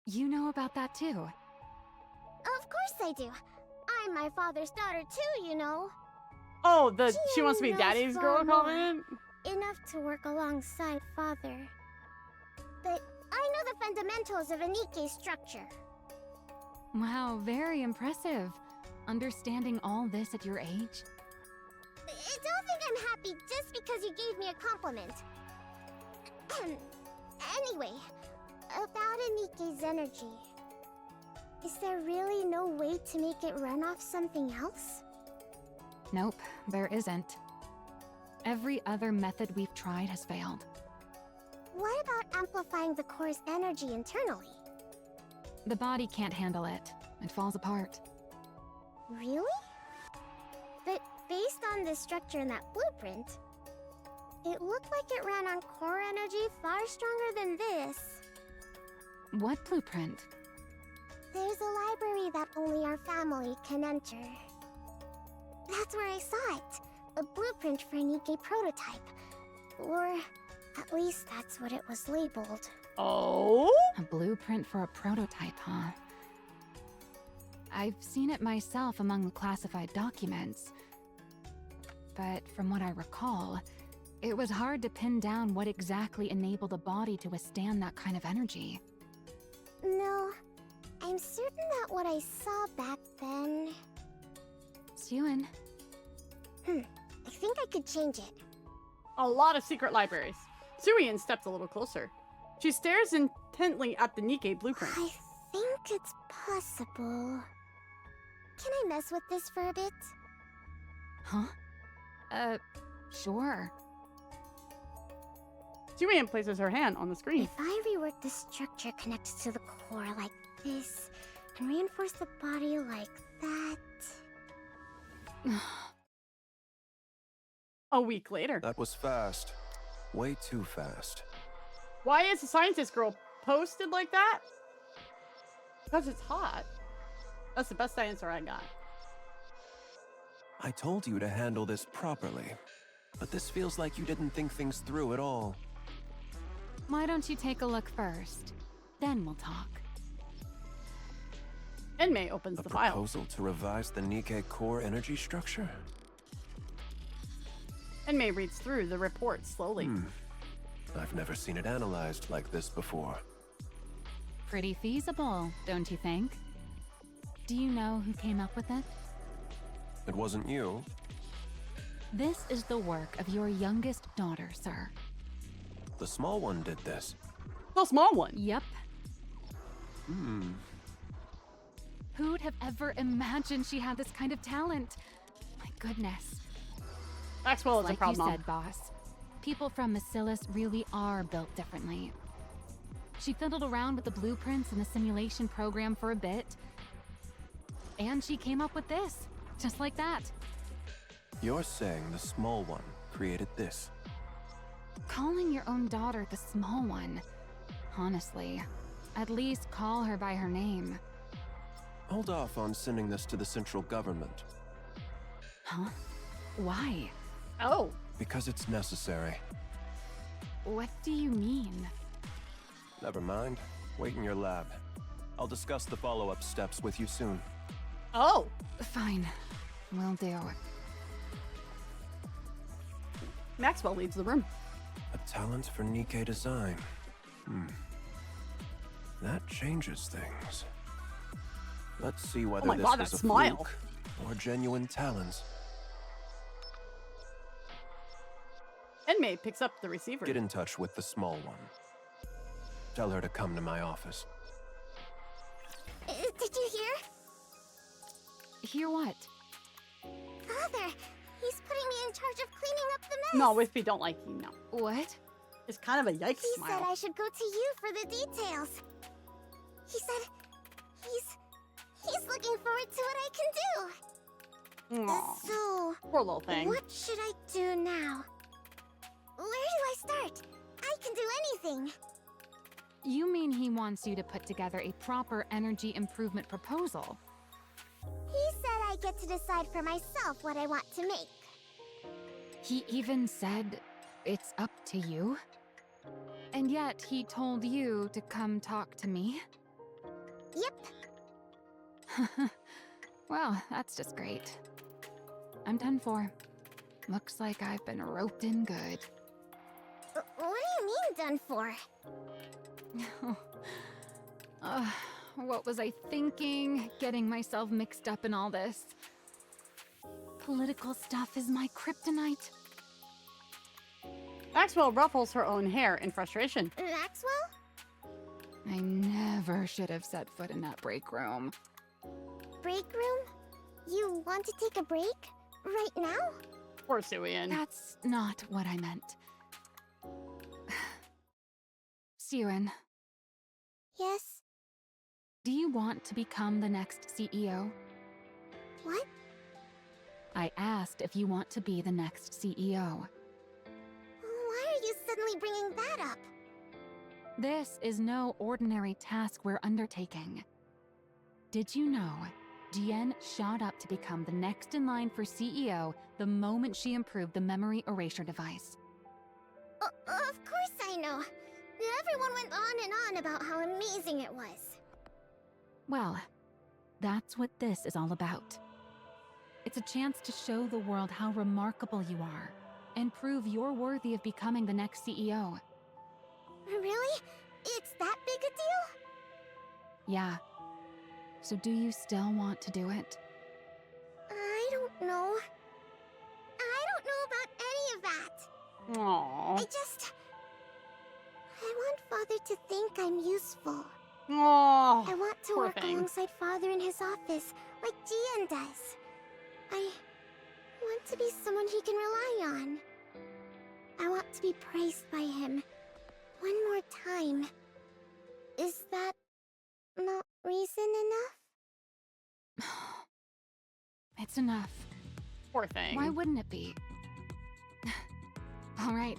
You know about that too. Of course I do. I'm my father's daughter too, you know. Oh, she Jien wants to be knows daddy's far girl more. comment? Enough to work alongside Father. But I know the fundamentals of a Nikke structure. Wow, very impressive. Understanding all this at your age? Don't think I'm happy just because you gave me a compliment. Anyway, about a Nikke's energy. Is there really no way to make it run off something else? Nope, there isn't. Every other method we've tried has failed. What about amplifying the core's energy internally? The body can't handle it. It falls apart. Really? But based on the structure in that blueprint, it looked like it ran on core energy far stronger than this. What blueprint? There's a library that only our family can enter. That's where I saw it. A blueprint for a Nikke prototype. Or at least that's what it was labeled. Oh? A blueprint for a prototype, huh? I've seen it myself among the classified documents. But from what I recall, it was hard to pin down what exactly enabled a body to withstand that kind of energy. No, I'm certain that what I saw back then... Syuen. I think I could change it. A lot of secret libraries. Syuen steps a little closer. She stares intently at the Nikke blueprint. I think it's possible. Can I mess with this for a bit? Huh? Sure. Syuen places her hand on the screen. If I rework the structure connected to the core like this, and reinforce the body like that... A week later. That was fast. Way too fast. Why is the scientist girl posted like that? Because it's hot. That's the best answer I got. I told you to handle this properly, but this feels like you didn't think things through at all. Why don't you take a look first? Then we'll talk. Enmei opens A the file. proposal to revise the Nikke core energy structure? Enmei reads through the report slowly. I've never seen it analyzed like this before. Pretty feasible, don't you think? Do you know who came up with it? It wasn't you. This is the work of your youngest daughter, sir. The small one did this. The small one. Yep. Who'd have ever imagined she had this kind of talent? My goodness. Maxwell is a Like proud you mom. said, boss. People from Macillus really are built differently. She fiddled around with the blueprints and the simulation program for a bit. And she came up with this, just like that. You're saying the small one created this? Calling your own daughter the small one. Honestly, at least call her by her name. Hold off on sending this to the central government. Huh? Why? Oh. Because it's necessary. What do you mean? Never mind. Wait in your lab. I'll discuss the follow-up steps with you soon. Oh. Fine. Will do. Maxwell leaves the room. A talent for Nikke design. That changes things. Let's see whether my this God, was that a smile. fluke or genuine talents. Enmei picks up the receiver. Get in touch with the small one. Tell her to come to my office. Did you hear? Hear what? Father, he's putting me in charge of cleaning up the mess. No, Wispy don't like you, no. What? It's kind of a yikes He smile. said I should go to you for the details. He said he's looking forward to what I can do. Aw, So, poor little thing. what should I do now? Where do I start? I can do anything. You mean he wants you to put together a proper energy improvement proposal? He said I get to decide for myself what I want to make. He even said it's up to you? And yet he told you to come talk to me? Yep. Well, that's just great. I'm done for. Looks like I've been roped in good. What do you mean done for? What was I thinking? Getting myself mixed up in all this. Political stuff is my kryptonite. Maxwell ruffles her own hair in frustration. Maxwell? I never should have set foot in that break room. Break room? You want to take a break? Right now? Poor Syuen. That's not what I meant. Syuen, Yes. do you want to become the next CEO? What? I asked if you want to be the next CEO. Why are you suddenly bringing that up? This is no ordinary task we're undertaking. Did you know Jien shot up to become the next in line for CEO the moment she improved the memory erasure device? Of course I know. Everyone went on and on about how amazing it was. Well, that's what this is all about. It's a chance to show the world how remarkable you are and prove you're worthy of becoming the next CEO. Really? It's that big a deal? Yeah. So do you still want to do it? I don't know. I don't know about any of that. Aww. I want Father to think I'm useful. Aww. I want to poor work thing. alongside Father in his office, like Jien does. I want to be someone he can rely on. I want to be praised by him. One more time. Is that not reason enough? It's enough. Poor thing. Why wouldn't it be? All right.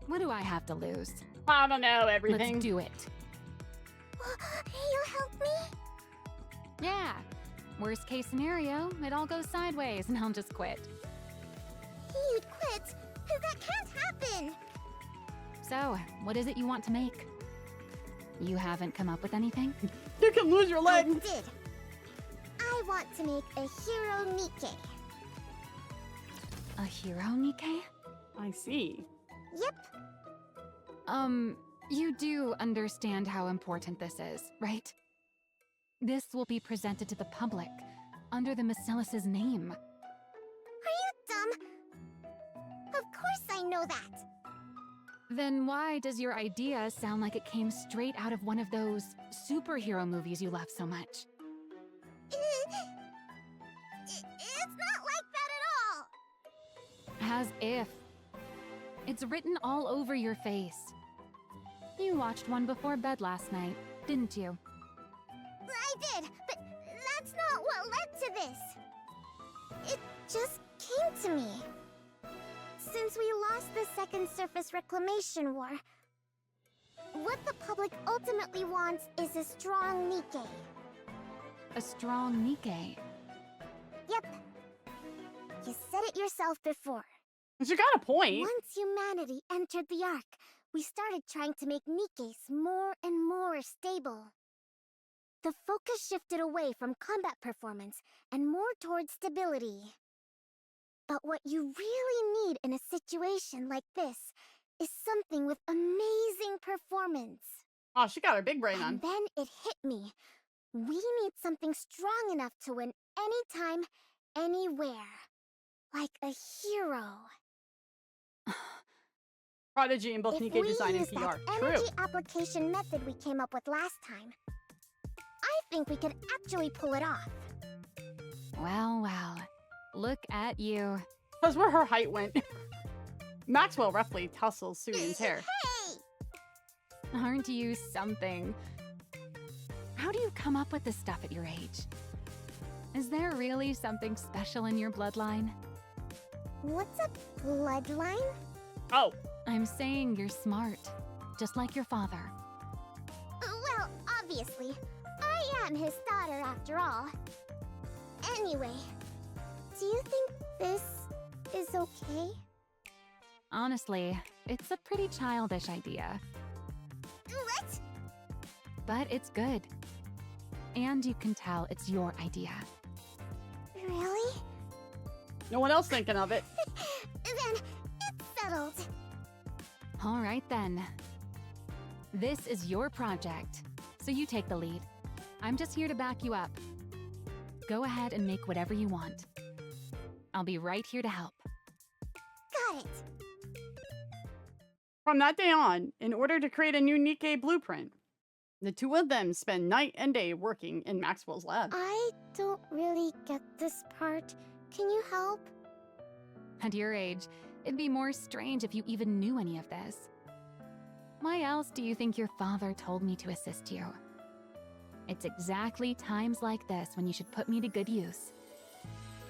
What do I have to lose? I don't know everything. Let's do it. You'll help me? Yeah. Worst case scenario, it all goes sideways and I'll just quit. You'd quit? That can't happen! So, what is it you want to make? You haven't come up with anything? You can lose your I leg. did. I want to make a hero Nikke. A hero, Nikke? I see. Yep. You do understand how important this is, right? This will be presented to the public, under the Macillus's name. Are you dumb? Of course I know that. Then why does your idea sound like it came straight out of one of those superhero movies you love so much? It's not like that at all! As if. It's written all over your face. You watched one before bed last night, didn't you? I did, but that's not what led to this. It just came to me. Since we lost the Second Surface Reclamation War, what the public ultimately wants is a strong Nikke. A strong Nikke. Yep. You said it yourself before. She got a point. Once humanity entered the Ark, we started trying to make Nikkes more and more stable. The focus shifted away from combat performance and more towards stability. But what you really need in a situation like this is something with amazing performance. Oh, she got her big brain on. And then it hit me. We need something strong enough to win anytime, anywhere. Like a hero. Prodigy in both If Nikke we design and use PR. that True. energy application method we came up with last time, I think we could actually pull it off. Well, well. Look at you. That's where her height went. Maxwell roughly tussles Syuen's hair. Hey! Aren't you something? How do you come up with this stuff at your age? Is there really something special in your bloodline? What's a bloodline? Oh, I'm saying you're smart, just like your father. Well, obviously, I am his daughter after all. Anyway, do you think this is okay? Honestly, it's a pretty childish idea, What? but it's good. And you can tell it's your idea. Really? no one else thinking of it. Then it's settled. All right then. This is your project, so you take the lead. I'm just here to back you up. Go ahead and make whatever you want. I'll be right here to help. Got it. From that day on, in order to create a new Nikke blueprint, the two of them spend night and day working in Maxwell's lab. I don't really get this part. Can you help? At your age, it'd be more strange if you even knew any of this. Why else do you think your father told me to assist you? It's exactly times like this when you should put me to good use.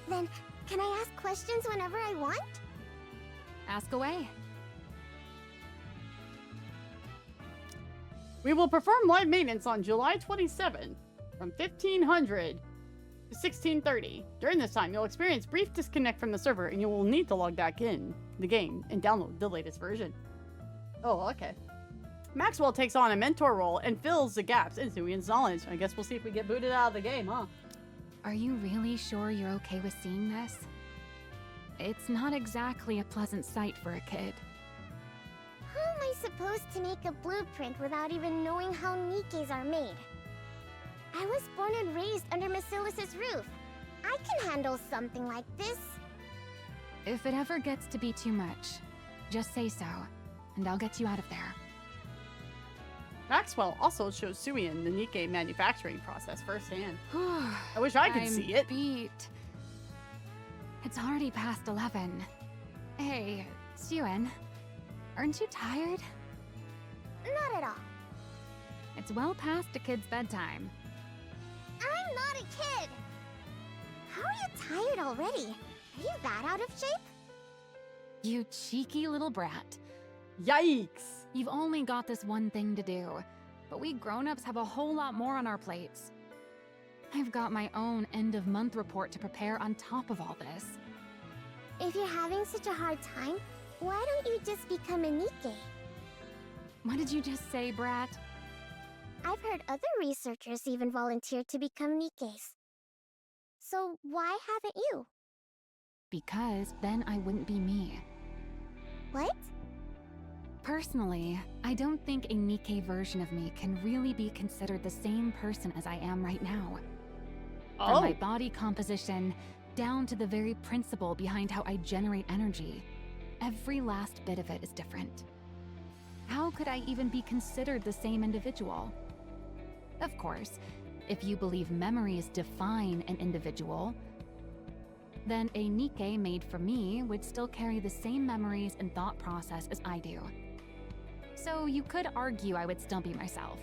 Then, can I ask questions whenever I want? Ask away. We will perform live maintenance on July 27th from 1500 to 1630. During this time, you'll experience brief disconnect from the server and you will need to log back in the game and download the latest version. Oh, okay. Maxwell takes on a mentor role and fills the gaps in Syuen's knowledge. I guess we'll see if we get booted out of the game, huh? Are you really sure you're okay with seeing this? It's not exactly a pleasant sight for a kid. How am I supposed to make a blueprint without even knowing how Nikkes are made? I was born and raised under Macilis's roof. I can handle something like this. If it ever gets to be too much, just say so, and I'll get you out of there. Maxwell also shows Syuen the Nikke manufacturing process firsthand. I I wish I could see it. Beat. It's already past 11. Hey, Syuen, aren't you tired? Not at all. It's well past a kid's bedtime. I'm not a kid. How are you tired already? Are you that out of shape? You cheeky little brat. Yikes! You've only got this one thing to do, but we grown-ups have a whole lot more on our plates. I've got my own end-of-month report to prepare on top of all this. If you're having such a hard time, why don't you just become a Nikke? What did you just say, brat? I've heard other researchers even volunteer to become Nikkes. So why haven't you? Because then I wouldn't be me. What? Personally, I don't think a Nikke version of me can really be considered the same person as I am right now. From my body composition, down to the very principle behind how I generate energy, every last bit of it is different. how could I even be considered the same individual? Of course, if you believe memories define an individual, then a Nikke made for me would still carry the same memories and thought process as I do. So you could argue I would still be myself.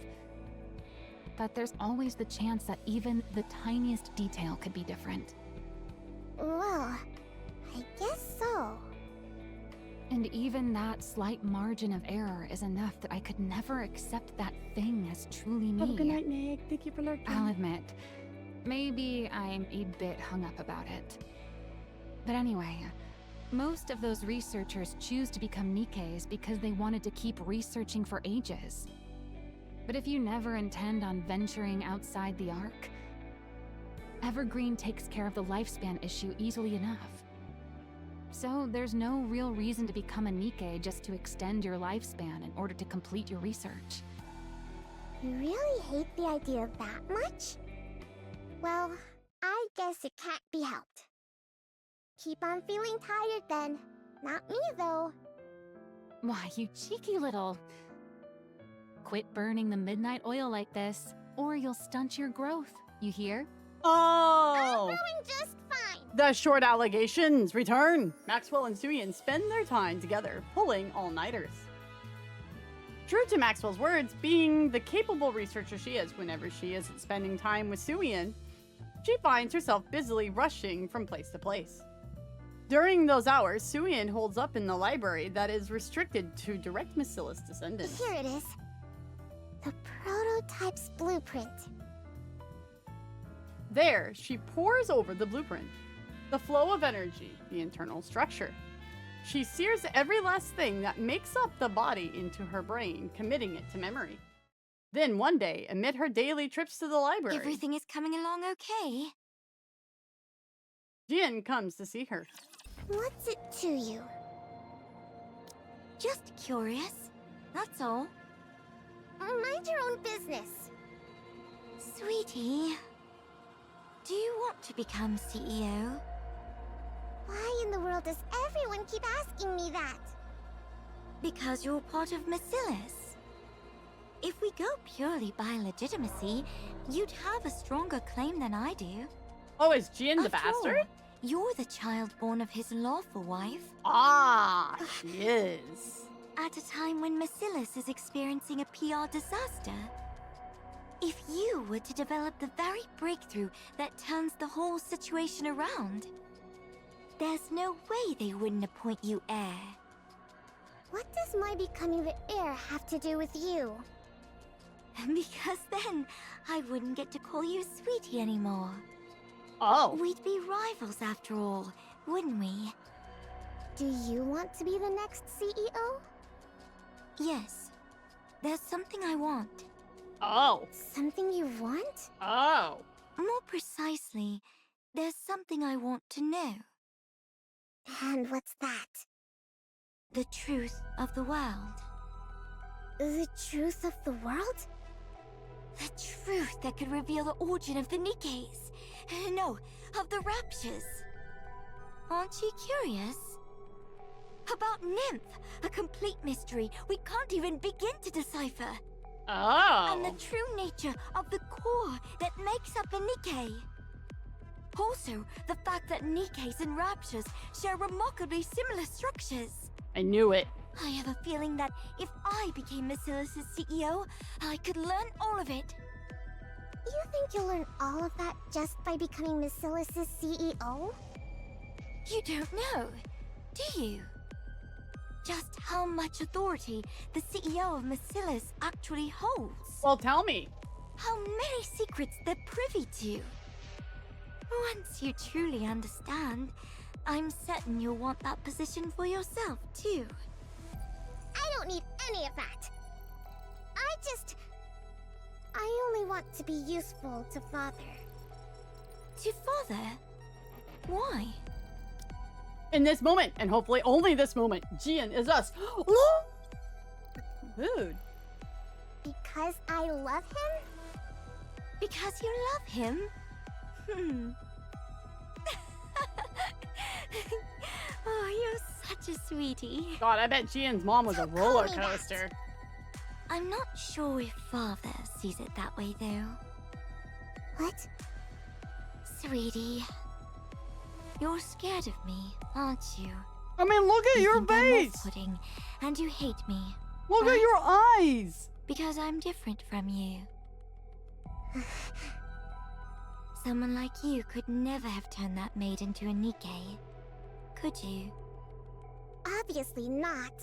But there's always the chance that even the tiniest detail could be different. Well, I guess so. And even that slight margin of error is enough that I could never accept that thing as truly me. Have a good night, Nick. Thank you for lurking. I'll admit, maybe I'm a bit hung up about it. But anyway, most of those researchers choose to become Nikkes because they wanted to keep researching for ages. But if you never intend on venturing outside the arc, Evergreen takes care of the lifespan issue easily enough. So there's no real reason to become a Nikke just to extend your lifespan in order to complete your research. You really hate the idea that much? Well, I guess it can't be helped. Keep on feeling tired then. Not me, though. Why, you cheeky little... Quit burning the midnight oil like this, or you'll stunt your growth, you hear? Oh! I'm growing just fine. The short allegations return. Maxwell and Syuen spend their time together, pulling all-nighters. True to Maxwell's words, being the capable researcher she is whenever she isn't spending time with Syuen, she finds herself busily rushing from place to place. During those hours, Syuen holds up in the library that is restricted to direct Macilla's descendants. Here it is. The prototype's blueprint. There, she pores over the blueprint. The flow of energy, the internal structure. She sears every last thing that makes up the body into her brain, committing it to memory. Then one day, amid her daily trips to the library, Everything is coming along okay. Jien comes to see her. What's it to you? Just curious. That's all. Mind your own business. Sweetie, do you want to become CEO? Why in the world does everyone keep asking me that? Because you're part of Macilla's. If we go purely by legitimacy, you'd have a stronger claim than I do. Oh, is Jien the After bastard? all, you're the child born of his lawful wife. Ah, she is. At a time when Macilla's is experiencing a PR disaster. If you were to develop the very breakthrough that turns the whole situation around, there's no way they wouldn't appoint you heir. What does my becoming the heir have to do with you? Because then I wouldn't get to call you Sweetie anymore. Oh. We'd be rivals after all, wouldn't we? Do you want to be the next CEO? Yes. There's something I want. Oh. Something you want? Oh. More precisely, there's something I want to know. And what's that? The truth of the world. The truth of the world? The truth that could reveal the origin of the Nikkes. No, of the Raptures. Aren't you curious? About Nymph, a complete mystery we can't even begin to decipher. Oh. And the true nature of the core that makes up a Nikke. Also, the fact that Nikkes and Raptures share remarkably similar structures. I knew it. I have a feeling that if I became Macilla's CEO, I could learn all of it. You think you'll learn all of that just by becoming Macilla's CEO? You don't know, do you? Just how much authority the CEO of Macilla's actually holds. Well, tell me. How many secrets they're privy to. Once you truly understand, I'm certain you'll want that position for yourself, too. I don't need any of that. I only want to be useful to Father. To Father? Why? In this moment, and hopefully only this moment, Jien is us. Rude. Because I love him? Because you love him? Oh, you're such a sweetie. God, I bet Jien's mom was a Don't roller call me that. coaster. I'm not sure if Father sees it that way, though. What? Sweetie, you're scared of me, aren't you? I mean, look at your think I'm face! off-putting, and you hate me. Look right? at your eyes! Because I'm different from you. Someone like you could never have turned that maid into a Nikke. Could you? Obviously not.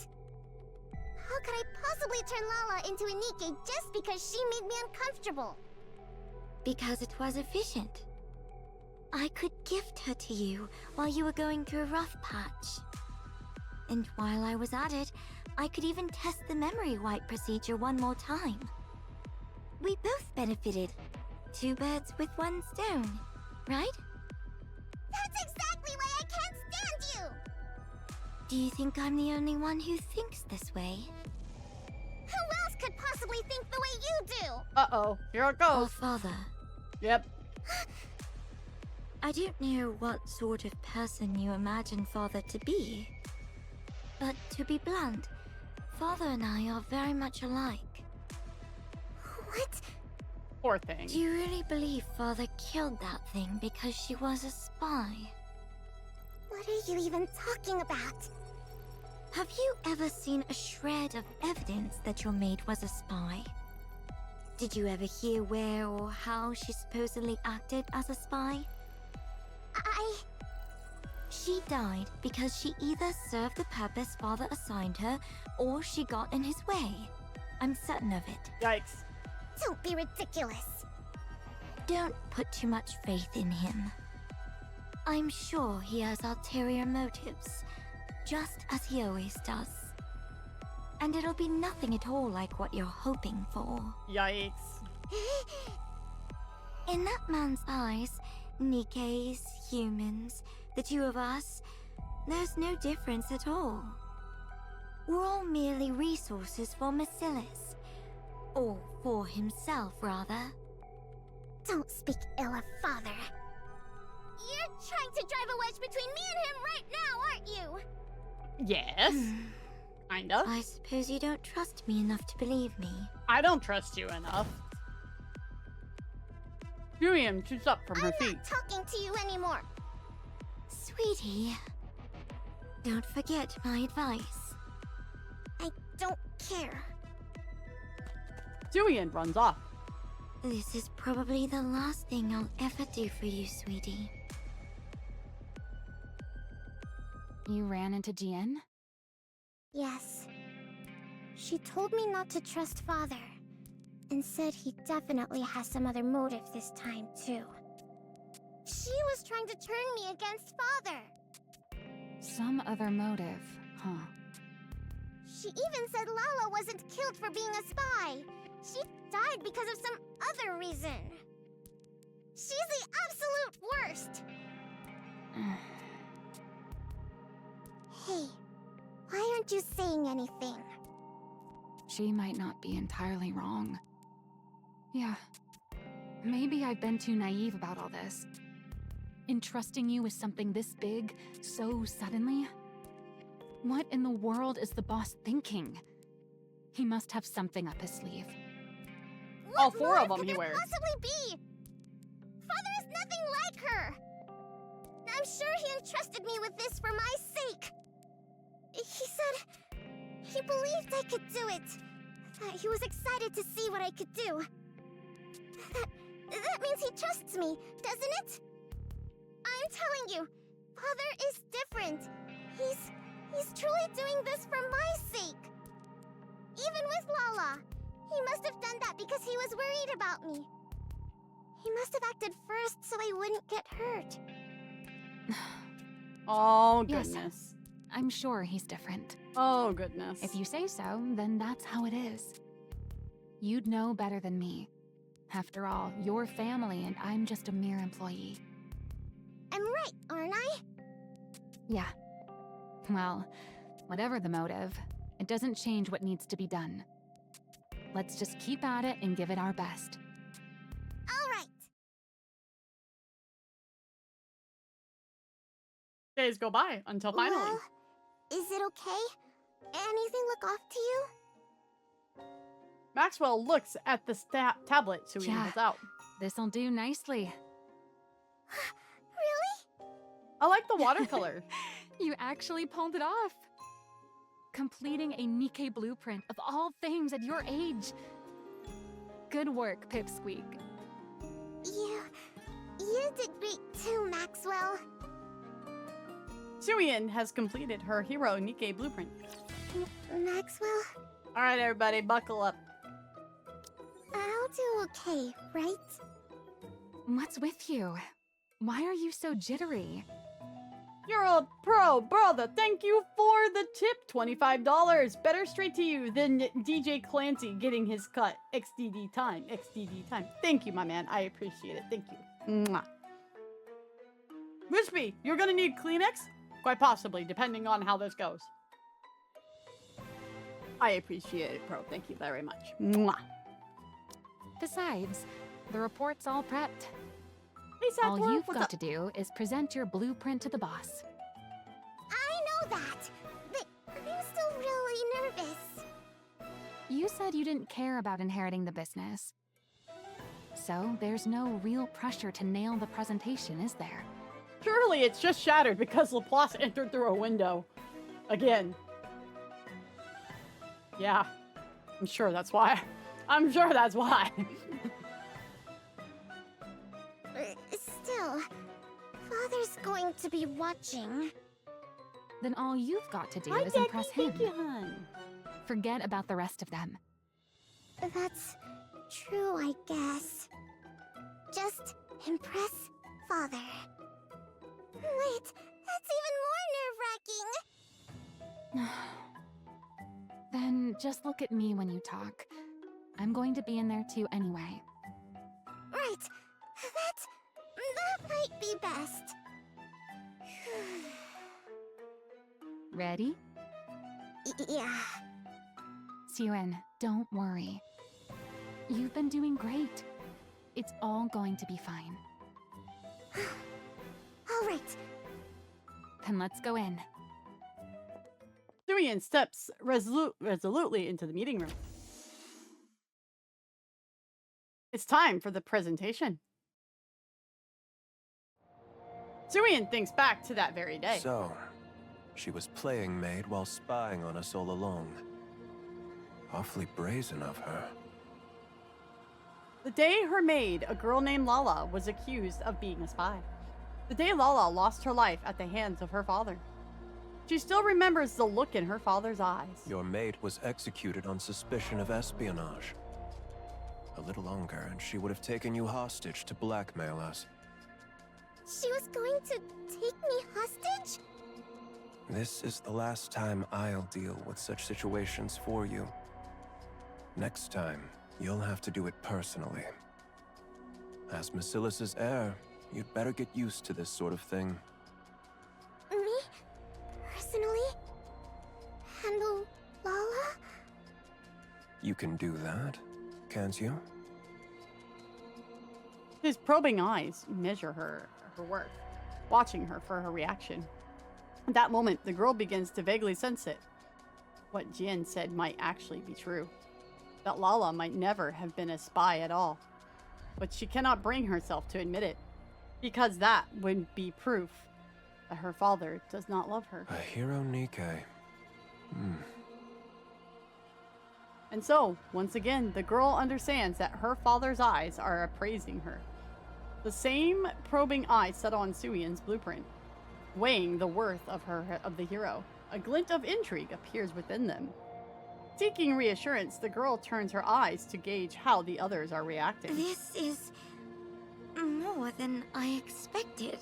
How could I possibly turn Lala into a Nikke just because she made me uncomfortable? Because it was efficient. I could gift her to you while you were going through a rough patch. And while I was at it, I could even test the memory wipe procedure one more time. We both benefited. 2 birds with 1 stone, right? That's exactly why I can't stand you! Do you think I'm the only one who thinks this way? Who else could possibly think the way you do? Uh-oh, here it Or goes. Father? Yep. I don't know what sort of person you imagine Father to be. But to be blunt, Father and I are very much alike. What? Poor thing. Do you really believe Father killed that thing because she was a spy? What are you even talking about? Have you ever seen a shred of evidence that your maid was a spy? Did you ever hear where or how she supposedly acted as a spy? She died because she either served the purpose Father assigned her, or she got in his way. I'm certain of it. Yikes. Don't be ridiculous. Don't put too much faith in him. I'm sure he has ulterior motives, just as he always does. And it'll be nothing at all like what you're hoping for. Yikes. In that man's eyes, Nikkes, humans, the 2 of us, there's no difference at all. We're all merely resources for Macilis. Or for himself, rather. Don't speak ill of Father. You're trying to drive a wedge between me and him right now, aren't you? Yes. Kinda. I suppose you don't trust me enough to believe me. I don't trust you enough. Syuen shoots up from her I'm feet. not talking to you anymore. Sweetie, don't forget my advice. I don't care. Syuen runs off. This is probably the last thing I'll ever do for you, sweetie. You ran into Jien? Yes. She told me not to trust Father, and said he definitely has some other motive this time, too. She was trying to turn me against Father. Some other motive, huh? She even said Lala wasn't killed for being a spy. She died because of some other reason. She's the absolute worst. Hey, why aren't you saying anything? She might not be entirely wrong. Yeah, maybe I've been too naive about all this. Entrusting you with something this big, so suddenly? What in the world is the boss thinking? He must have something up his sleeve. All 4 of What them he could there wears. possibly be? Father is nothing like her. I'm sure he entrusted me with this for my sake. He said he believed I could do it. That he was excited to see what I could do. That means he trusts me, doesn't it? I'm telling you, Father is different. He's truly doing this for my sake. Even with Lala, he must have done that because he was worried about me. He must have acted first so I wouldn't get hurt. Oh, Yes. goodness. I'm sure he's different. Oh, goodness. If you say so, then that's how it is. You'd know better than me. After all, you're family and I'm just a mere employee. I'm right, aren't I? Yeah. Well, whatever the motive, it doesn't change what needs to be done. Let's just keep at it and give it our best. All right. Days go by until finally. Well, is it okay? Anything look off to you? Maxwell looks at the tablet Syuen Yeah. has out. This'll do nicely. Really? I like the watercolor. You actually pulled it off. Completing a Nikke blueprint of all things at your age. Good work, Pipsqueak. You did great too, Maxwell. Syuen has completed her hero Nikke blueprint. Maxwell, All right, everybody, buckle up. I'll do okay, right? What's with you? Why are you so jittery? You're a pro, brother. Thank you for the tip, $25. Better straight to you than DJ Clancy getting his cut. XDD time, XDD time. Thank you, my man. I appreciate it. Thank you. Mwah. Wispy, you're gonna need Kleenex? Quite possibly, depending on how this goes. I appreciate it, bro. Thank you very much. Mwah. Besides, the report's all prepped. Hey, All Sator, you've what's got up? to do is present your blueprint to the boss. I know that, but I'm still really nervous. You said you didn't care about inheriting the business. So there's no real pressure to nail the presentation, is there? Surely it's just shattered because Laplace entered through a window. Again. Yeah. I'm sure that's why. I'm sure that's why. Still, Father's going to be watching. Then all you've got to do Hi, is impress Daddy. him. Thank you, hon. Forget about the rest of them. That's true, I guess. Just impress Father. Wait, that's even more nerve-wracking. Then just look at me when you talk. I'm going to be in there too anyway. Right, that might be best. Ready? Yeah. Syuen, don't worry. You've been doing great. It's all going to be fine. All right. Then let's go in. Syuen steps resolutely into the meeting room. It's time for the presentation. Syuen thinks back to that very day. So, she was playing maid while spying on us all along. Awfully brazen of her. The day her maid, a girl named Lala, was accused of being a spy. The day Lala lost her life at the hands of her father. She still remembers the look in her father's eyes. Your maid was executed on suspicion of espionage. A little longer, and she would have taken you hostage to blackmail us. She was going to take me hostage? This is the last time I'll deal with such situations for you. Next time, you'll have to do it personally. As Macilis's heir, you'd better get used to this sort of thing. Me? Personally? Handle Lala? You can do that, can't you? His probing eyes measure her work, watching her for her reaction. At that moment, the girl begins to vaguely sense it. What Jien said might actually be true. That Lala might never have been a spy at all. But she cannot bring herself to admit it, because that would be proof that her father does not love her. A hero Nikke. And so, once again, the girl understands that her father's eyes are appraising her. The same probing eye set on Syuen's blueprint, weighing the worth of the hero. A glint of intrigue appears within them. Seeking reassurance, the girl turns her eyes to gauge how the others are reacting. This is more than I expected.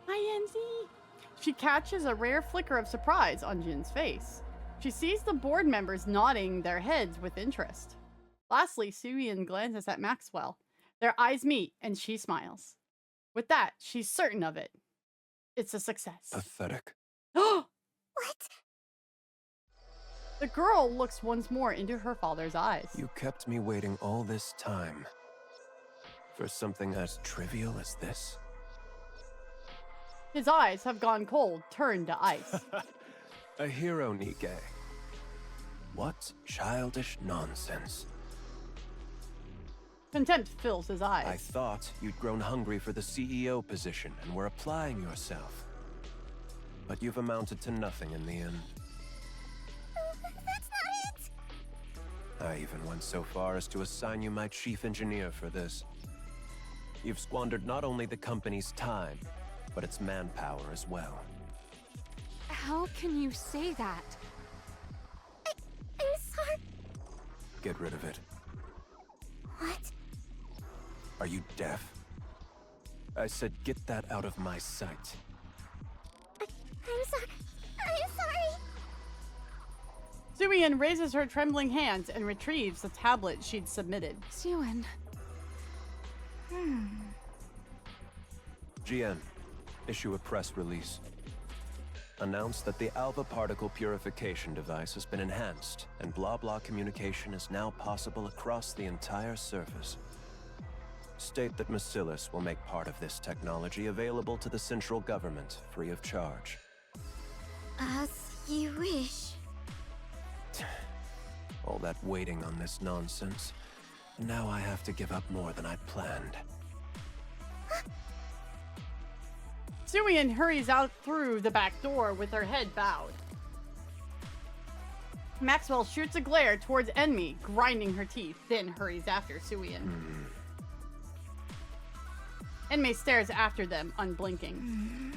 Hi, Enzi! She catches a rare flicker of surprise on Jin's face. She sees the board members nodding their heads with interest. Lastly, Syuen glances at Maxwell. Their eyes meet, and she smiles. With that, she's certain of it. It's a success. Pathetic. What? The girl looks once more into her father's eyes. You kept me waiting all this time. For something as trivial as this? His eyes have gone cold, turned to ice. A hero Nikke. What childish nonsense. Contempt fills his I eyes. thought you'd grown hungry for the CEO position and were applying yourself. But you've amounted to nothing in the end. That's not it! I even went so far as to assign you my chief engineer for this. You've squandered not only the company's time, but its manpower as well. How can you say that? I'm sorry. Get rid of it. What? Are you deaf? I said get that out of my sight. I'm sorry. I'm sorry. Syuen raises her trembling hands and retrieves the tablet she'd submitted. Syuen. Jien, issue a press release. Announce that the alpha particle purification device has been enhanced, and blah-blah communication is now possible across the entire surface. State that Macillus will make part of this technology available to the central government, free of charge. As you wish. All that waiting on this nonsense. Now I have to give up more than I'd planned. Syuen hurries out through the back door with her head bowed. Maxwell shoots a glare towards Enmi, grinding her teeth, then hurries after Syuen. Enmi stares after them, unblinking.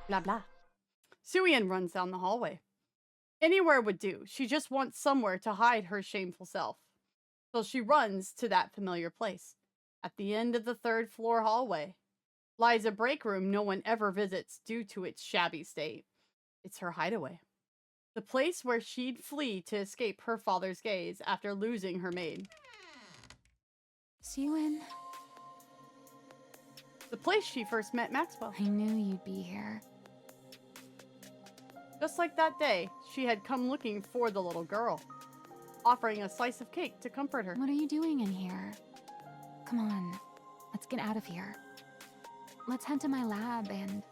Blah blah. Syuen runs down the hallway. Anywhere would do. She just wants somewhere to hide her shameful self. So she runs to that familiar place. At the end of the third-floor hallway lies a break room no one ever visits due to its shabby state. It's her hideaway. The place where she'd flee to escape her father's gaze after losing her maid. Syuen, The place she first met Maxwell. I knew you'd be here. Just like that day, she had come looking for the little girl, offering a slice of cake to comfort her. What are you doing in here? Come on, let's get out of here. Let's head to my lab and...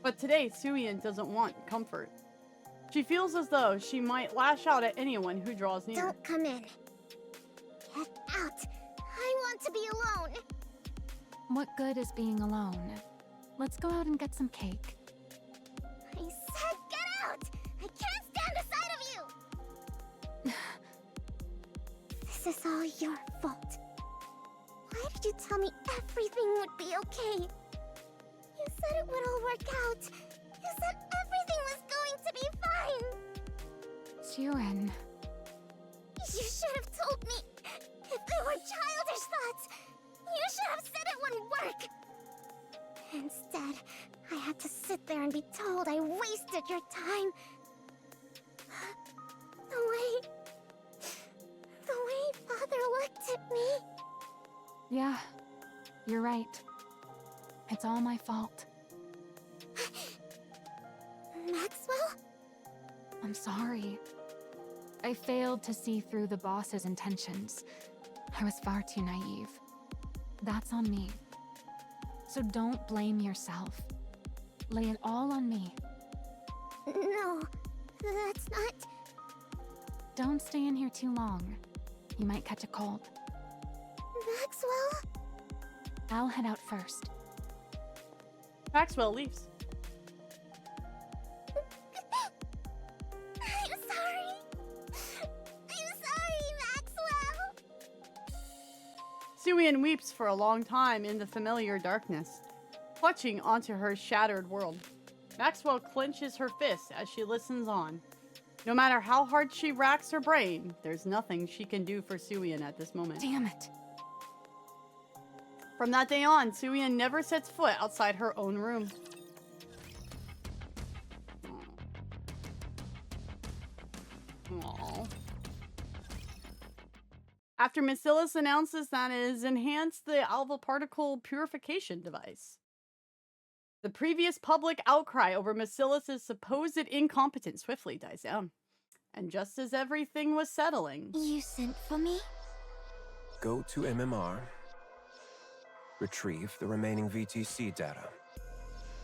But today, Syuen doesn't want comfort. She feels as though she might lash out at anyone who draws near. Don't come in. Get out. I want to be alone. What good is being alone? Let's go out and get some cake. I said get out. I can't stand the sight of you. This is all your fault. Why did you tell me everything would be okay? You said it would all work out. You said everything was going to be fine. Syuen, You should have told me. If they were childish thoughts, you should have said it wouldn't work. Instead, I had to sit there and be told I wasted your time. The way Father looked at me. yeah, you're right. It's all my fault. Maxwell? I'm sorry. I failed to see through the boss's intentions. I was far too naive. That's on me. So don't blame yourself. Lay it all on me. No, that's not... Don't stay in here too long. You might catch a cold. Maxwell? I'll head out first. Maxwell leaves. I'm sorry. I'm sorry, Maxwell. Syuen weeps for a long time in the familiar darkness, clutching onto her shattered world. Maxwell clenches her fists as she listens on. No matter how hard she racks her brain, there's nothing she can do for Syuen at this moment. Damn it. From that day on, Syuen never sets foot outside her own room. Aww. After Macillus announces that it has enhanced the alpha particle purification device, the previous public outcry over Macillus's supposed incompetence swiftly dies down. And just as everything was settling... You sent for me? Go to MMR. Retrieve the remaining VTC data.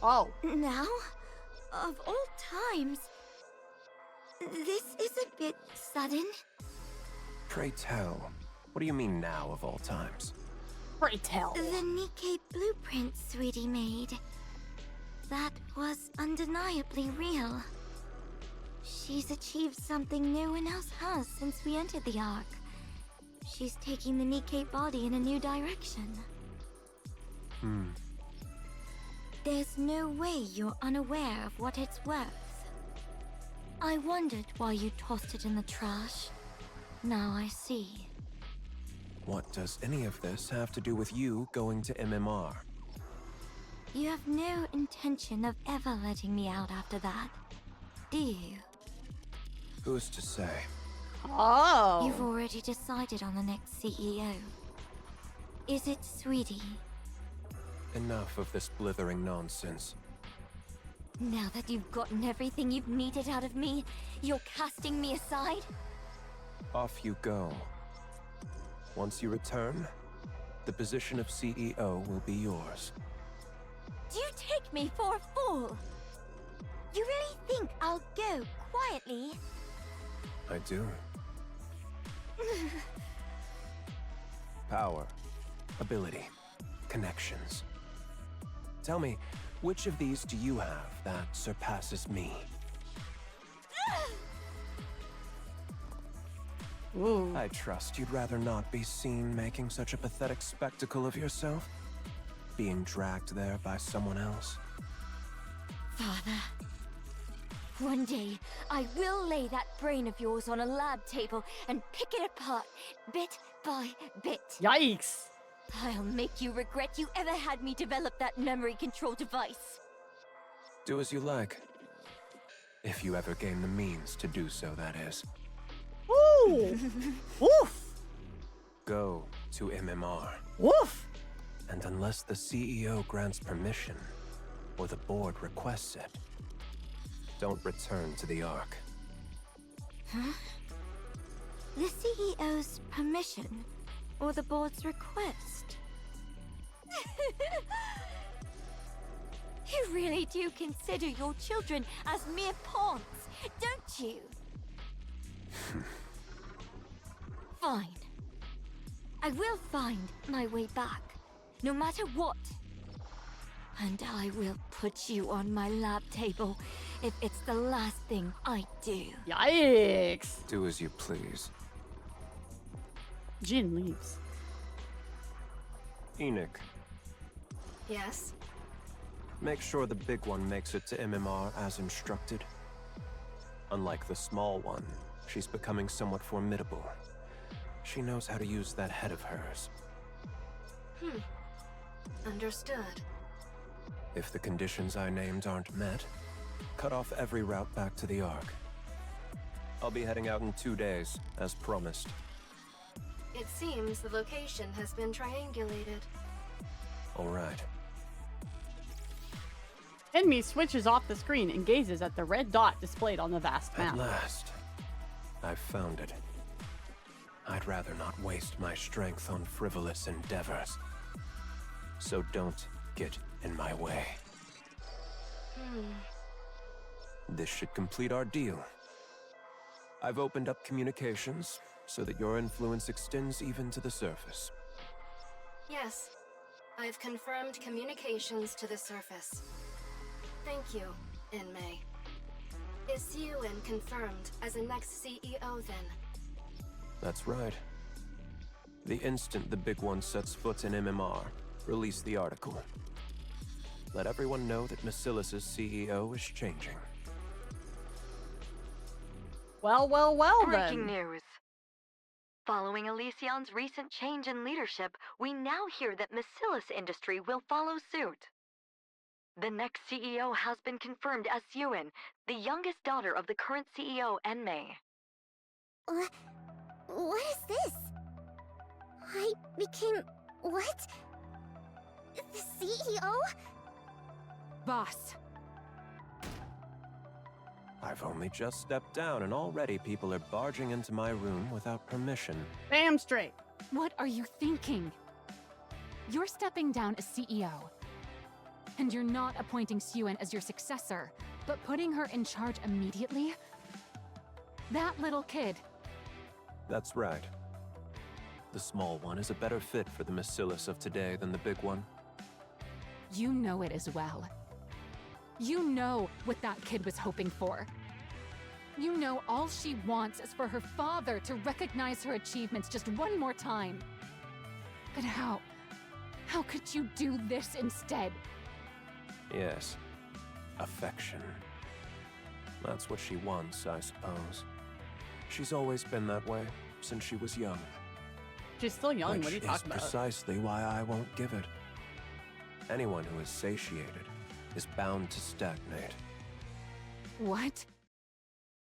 Oh, Now? of all times. This is a bit sudden. Pray tell, what do you mean now of all times? Pray tell. The Nikkei blueprint Sweetie made. That was undeniably real. She's achieved something no one else has since we entered the Ark. She's taking the Nikkei body in a new direction. There's no way you're unaware of what it's worth. I wondered why you tossed it in the trash. Now I see. What does any of this have to do with you going to MMR? You have no intention of ever letting me out after that, do you? Who's to say? Oh. You've already decided on the next CEO. Is it Sweetie? Enough of this blithering nonsense. Now that you've gotten everything you've needed out of me, you're casting me aside? Off you go. Once you return, the position of CEO will be yours. Do you take me for a fool? You really think I'll go quietly? I do. Power, ability, connections. Tell me, which of these do you have that surpasses me? Ooh. I trust you'd rather not be seen making such a pathetic spectacle of yourself, being dragged there by someone else. Father, one day I will lay that brain of yours on a lab table and pick it apart, bit by bit. Yikes. I'll make you regret you ever had me develop that memory control device. Do as you like. If you ever gain the means to do so, that is. Ooh. Woof. Go to MMR. Woof. And unless the CEO grants permission, or the board requests it, don't return to the Ark. Huh? The CEO's permission, or the board's request? You really do consider your children as mere pawns, don't you? Fine. I will find my way back, no matter what. And I will put you on my lab table if it's the last thing I do. Yikes. Do as you please. Jin leaves. Enoch, Yes? make sure the big one makes it to MMR as instructed. Unlike the small one, she's becoming somewhat formidable. She knows how to use that head of hers. Understood. If the conditions I named aren't met, cut off every route back to the Ark. I'll be heading out in 2 days, as promised. It seems the location has been triangulated. All right. Enemy switches off the screen and gazes at the red dot displayed on the vast map. At last, I've found it. I'd rather not waste my strength on frivolous endeavors. So don't get in my way. This should complete our deal. I've opened up communications so that your influence extends even to the surface. Yes, I've confirmed communications to the surface. Thank you, May. Is Syuen confirmed as the next CEO then? That's right. The instant the big one sets foot in MMR, release the article. Let everyone know that Macilis's CEO is changing. Well, well, well Breaking then. news. Following Elysion's recent change in leadership, we now hear that Macilis Industry will follow suit. The next CEO has been confirmed as Syuen, the youngest daughter of the current CEO, Enmei. What is this? I became... what? The CEO? Boss. I've only just stepped down and already people are barging into my room without permission. Damn straight. What are you thinking? You're stepping down as CEO. And you're not appointing Syuen as your successor, but putting her in charge immediately? That little kid. That's right. The small one is a better fit for the Macillus of today than the big one. You know it as well. You know what that kid was hoping for. You know all she wants is for her father to recognize her achievements just one more time. But how? How could you do this instead? Yes. Affection. That's what she wants, I suppose. She's always been that way, since she was young. She's still young, what are you Which is talking about? precisely why I won't give it. Anyone who is satiated is bound to stagnate. What?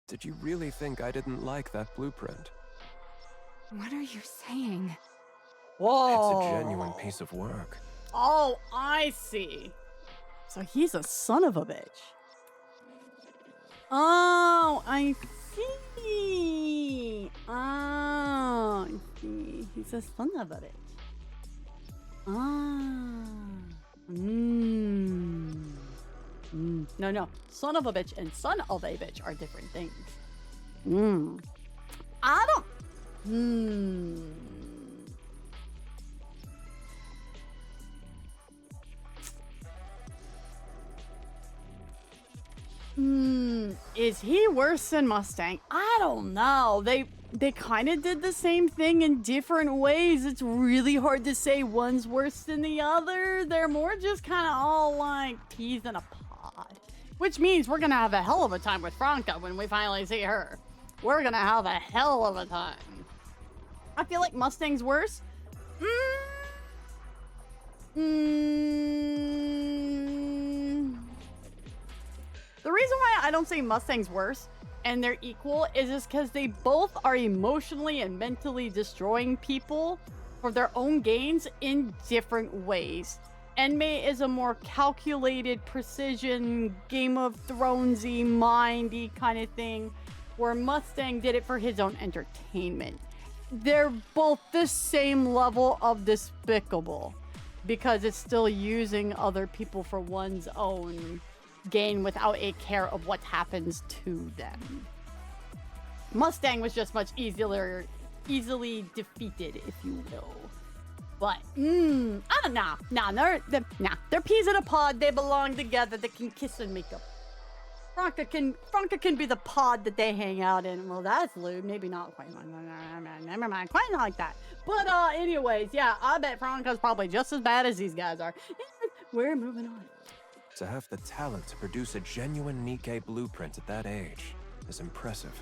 Did you really think I didn't like that blueprint? What are you saying? Whoa. It's a genuine piece of work. Oh, I see. So he's a son of a bitch. Oh, I see. Oh, I see. He's a son of a bitch. Ah. No. Son of a bitch and son of a bitch are different things. I don't... Is he worse than Mustang? I don't know. They kind of did the same thing in different ways. It's really hard to say one's worse than the other. They're more just kind of all like peas in a pod. Which means we're gonna have a hell of a time with Franca when we finally see her. We're gonna have a hell of a time. I feel like Mustang's worse. The reason why I don't say Mustang's worse and they're equal is just because they both are emotionally and mentally destroying people for their own gains in different ways. Enmei is a more calculated, precision, Game of Thronesy, mindy kind of thing, where Mustang did it for his own entertainment. They're both the same level of despicable because it's still using other people for one's own gain without a care of what happens to them. Mustang was just much easily defeated, if you will. But I don't know. They're peas in a pod. They belong together. They can kiss and make up. Franca can be the pod that they hang out in. Well, that's lewd. Maybe not quite. Never mind. Quite not like that. But anyways, yeah, I bet Franca's probably just as bad as these guys are. We're moving on. To have the talent to produce a genuine Nikke blueprint at that age is impressive.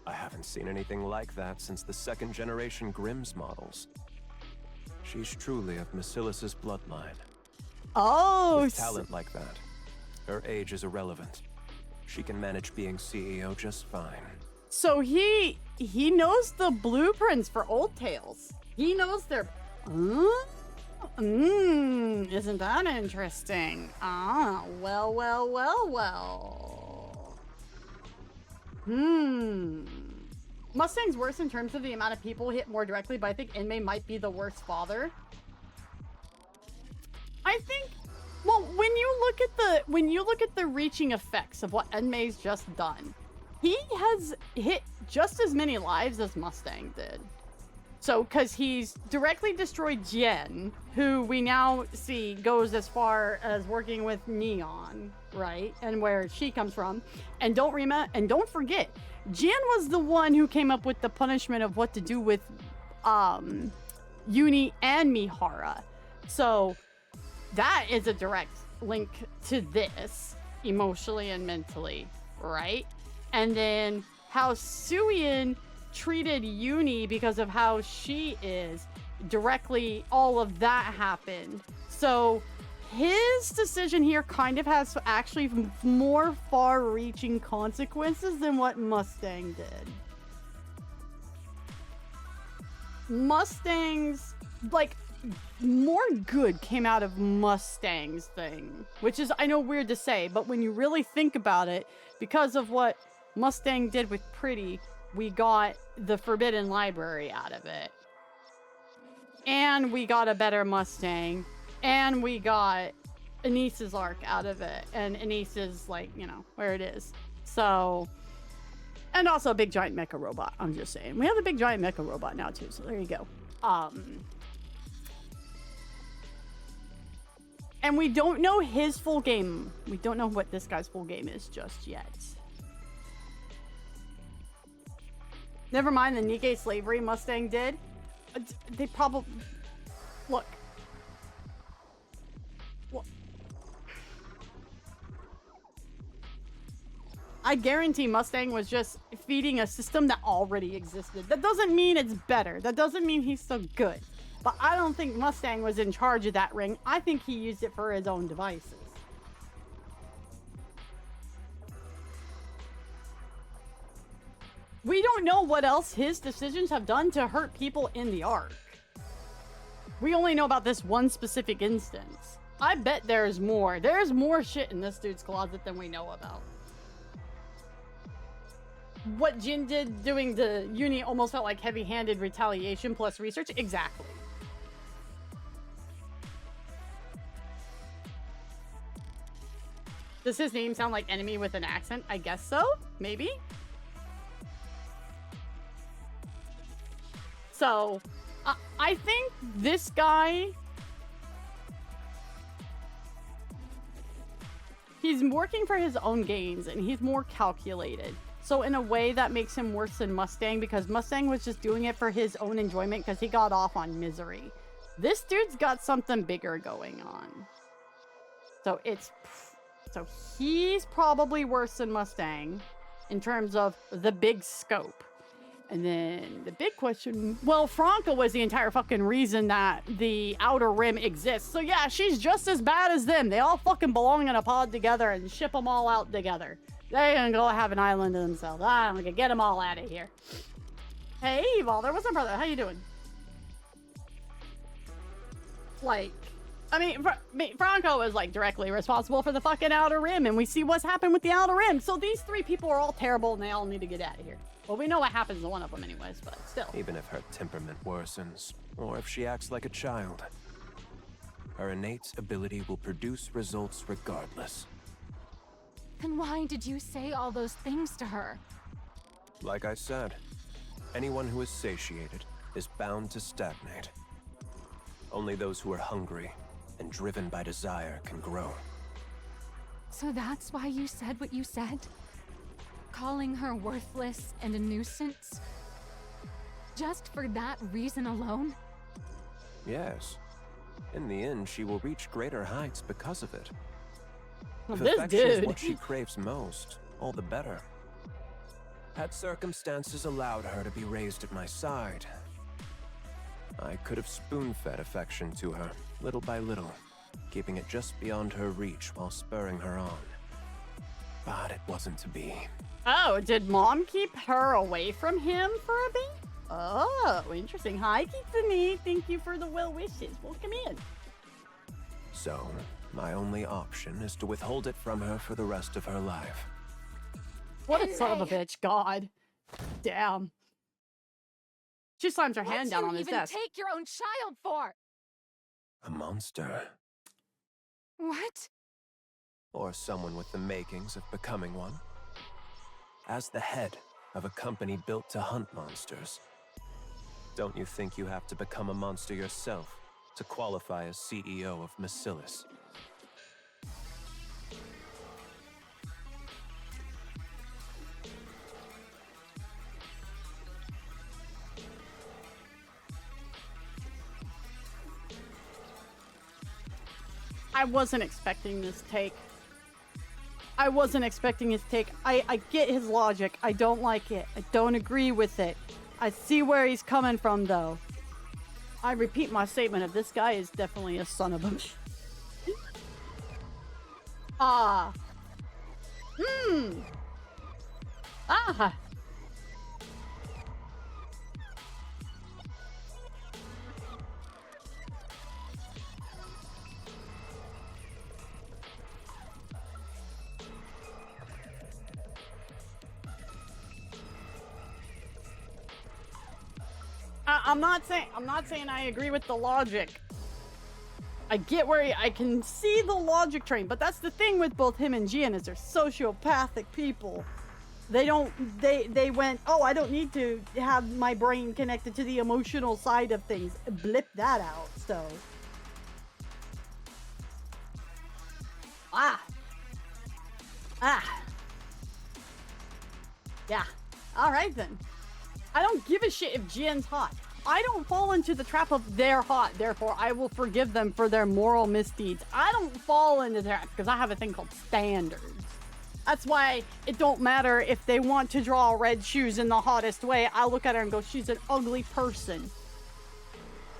I haven't seen anything like that since the second-generation Grimm's models. She's truly of Macillus's bloodline. Oh, with talent like that, her age is irrelevant. She can manage being CEO just fine. So he knows the blueprints for Old Tales. He knows their... isn't that interesting? Ah, well. Mustang's worse in terms of the amount of people hit more directly, but I think Enmei might be the worst father. I think, well, when you look at the reaching effects of what Enmei's just done, he has hit just as many lives as Mustang did. So, because he's directly destroyed Jien, who we now see goes as far as working with Neon, right? And where she comes from. And don't forget, Jien was the one who came up with the punishment of what to do with Uni and Mihara. So, that is a direct link to this, emotionally and mentally, right? And then how Syuen treated Uni because of how she is, directly all of that happened. So his decision here kind of has actually more far-reaching consequences than what Mustang did. Mustang's, like, more good came out of Mustang's thing, which is, I know, weird to say, but when you really think about it, because of what Mustang did with Pretty, we got the Forbidden Library out of it. And we got a better Mustang. And we got Anis's arc out of it, and Anis is like, you know, where it is. So, and also a big giant mecha robot. I'm just saying, we have a big giant mecha robot now too. So there you go. And we don't know his full game. We don't know what this guy's full game is just yet. Never mind the Nikke slavery Mustang did. They probably... Look. I guarantee Mustang was just feeding a system that already existed. That doesn't mean it's better. That doesn't mean he's so good. But I don't think Mustang was in charge of that ring. I think he used it for his own devices. We don't know what else his decisions have done to hurt people in the arc. We only know about this one specific instance. I bet there's more. There's more shit in this dude's closet than we know about. What Jin did doing the uni almost felt like heavy-handed retaliation plus research. Exactly. Does his name sound like enemy with an accent? I guess so. Maybe. So, I think this guy... He's working for his own gains, and he's more calculated. So in a way that makes him worse than Mustang, because Mustang was just doing it for his own enjoyment because he got off on misery. This dude's got something bigger going on. So he's probably worse than Mustang in terms of the big scope. And then the big question, well, Franca was the entire fucking reason that the Outer Rim exists. So yeah, she's just as bad as them. They all fucking belong in a pod together and ship them all out together. They're gonna go have an island to themselves. I'm gonna get them all out of here. Hey, Balder, what's up, brother? How you doing? Like, I mean, Franco is like directly responsible for the fucking Outer Rim, and we see what's happened with the Outer Rim. So these three people are all terrible, and they all need to get out of here. Well, we know what happens to one of them anyways, but still. Even if her temperament worsens, or if she acts like a child, her innate ability will produce results regardless. Then why did you say all those things to her? Like I said, anyone who is satiated is bound to stagnate. Only those who are hungry and driven by desire can grow. So that's why you said what you said? Calling her worthless and a nuisance? Just for that reason alone? Yes. In the end, she will reach greater heights because of it. Well, If this affection is dude. what she craves most, all the better. Had circumstances allowed her to be raised at my side, I could have spoon-fed affection to her, little by little, keeping it just beyond her reach while spurring her on. But it wasn't to be. Oh, did Mom keep her away from him for a bit? Oh, interesting. Hi, Kitsune. Thank you for the well wishes. Welcome in. So, my only option is to withhold it from her for the rest of her life. What a son of a bitch. God. Damn. She slams her hand down on his desk. What do you even take your own child for? A monster. What? Or someone with the makings of becoming one. As the head of a company built to hunt monsters, don't you think you have to become a monster yourself to qualify as CEO of Macillus? I wasn't expecting this take. I wasn't expecting his take. I get his logic. I don't like it. I don't agree with it. I see where he's coming from, though. I repeat my statement of this guy is definitely a son of a... Ah. Ah. I'm not saying I agree with the logic. I get where I can see the logic train, but that's the thing with both him and Jien is they're sociopathic people. They went, oh, I don't need to have my brain connected to the emotional side of things. Blip that out, so. Yeah. All right, then. I don't give a shit if Jien's hot. I don't fall into the trap of they're hot, therefore I will forgive them for their moral misdeeds. I don't fall into that because I have a thing called standards. That's why it don't matter if they want to draw red shoes in the hottest way. I look at her and go, she's an ugly person.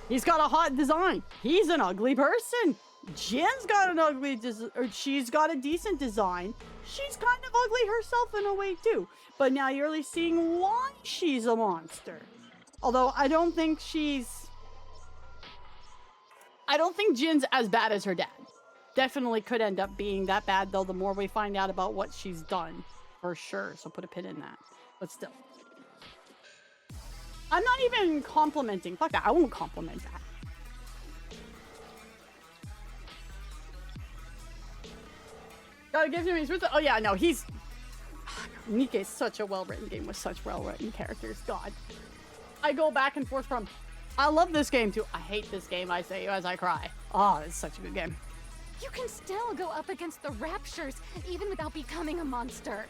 He's got a hot design. He's an ugly person. Jien's got an ugly or she's got a decent design. She's kind of ugly herself in a way too. But now you're really seeing why she's a monster. Although I don't think Jien's as bad as her dad. Definitely could end up being that bad, though, the more we find out about what she's done. For sure. So put a pin in that. But still. I'm not even complimenting. Fuck that. I won't compliment that. Gotta give him his... Oh, yeah, no, he's... Nikke is such a well-written game with such well-written characters. God. I go back and forth from... I love this game, too. I hate this game, I say as I cry. Oh, it's such a good game. You can still go up against the Raptures, even without becoming a monster.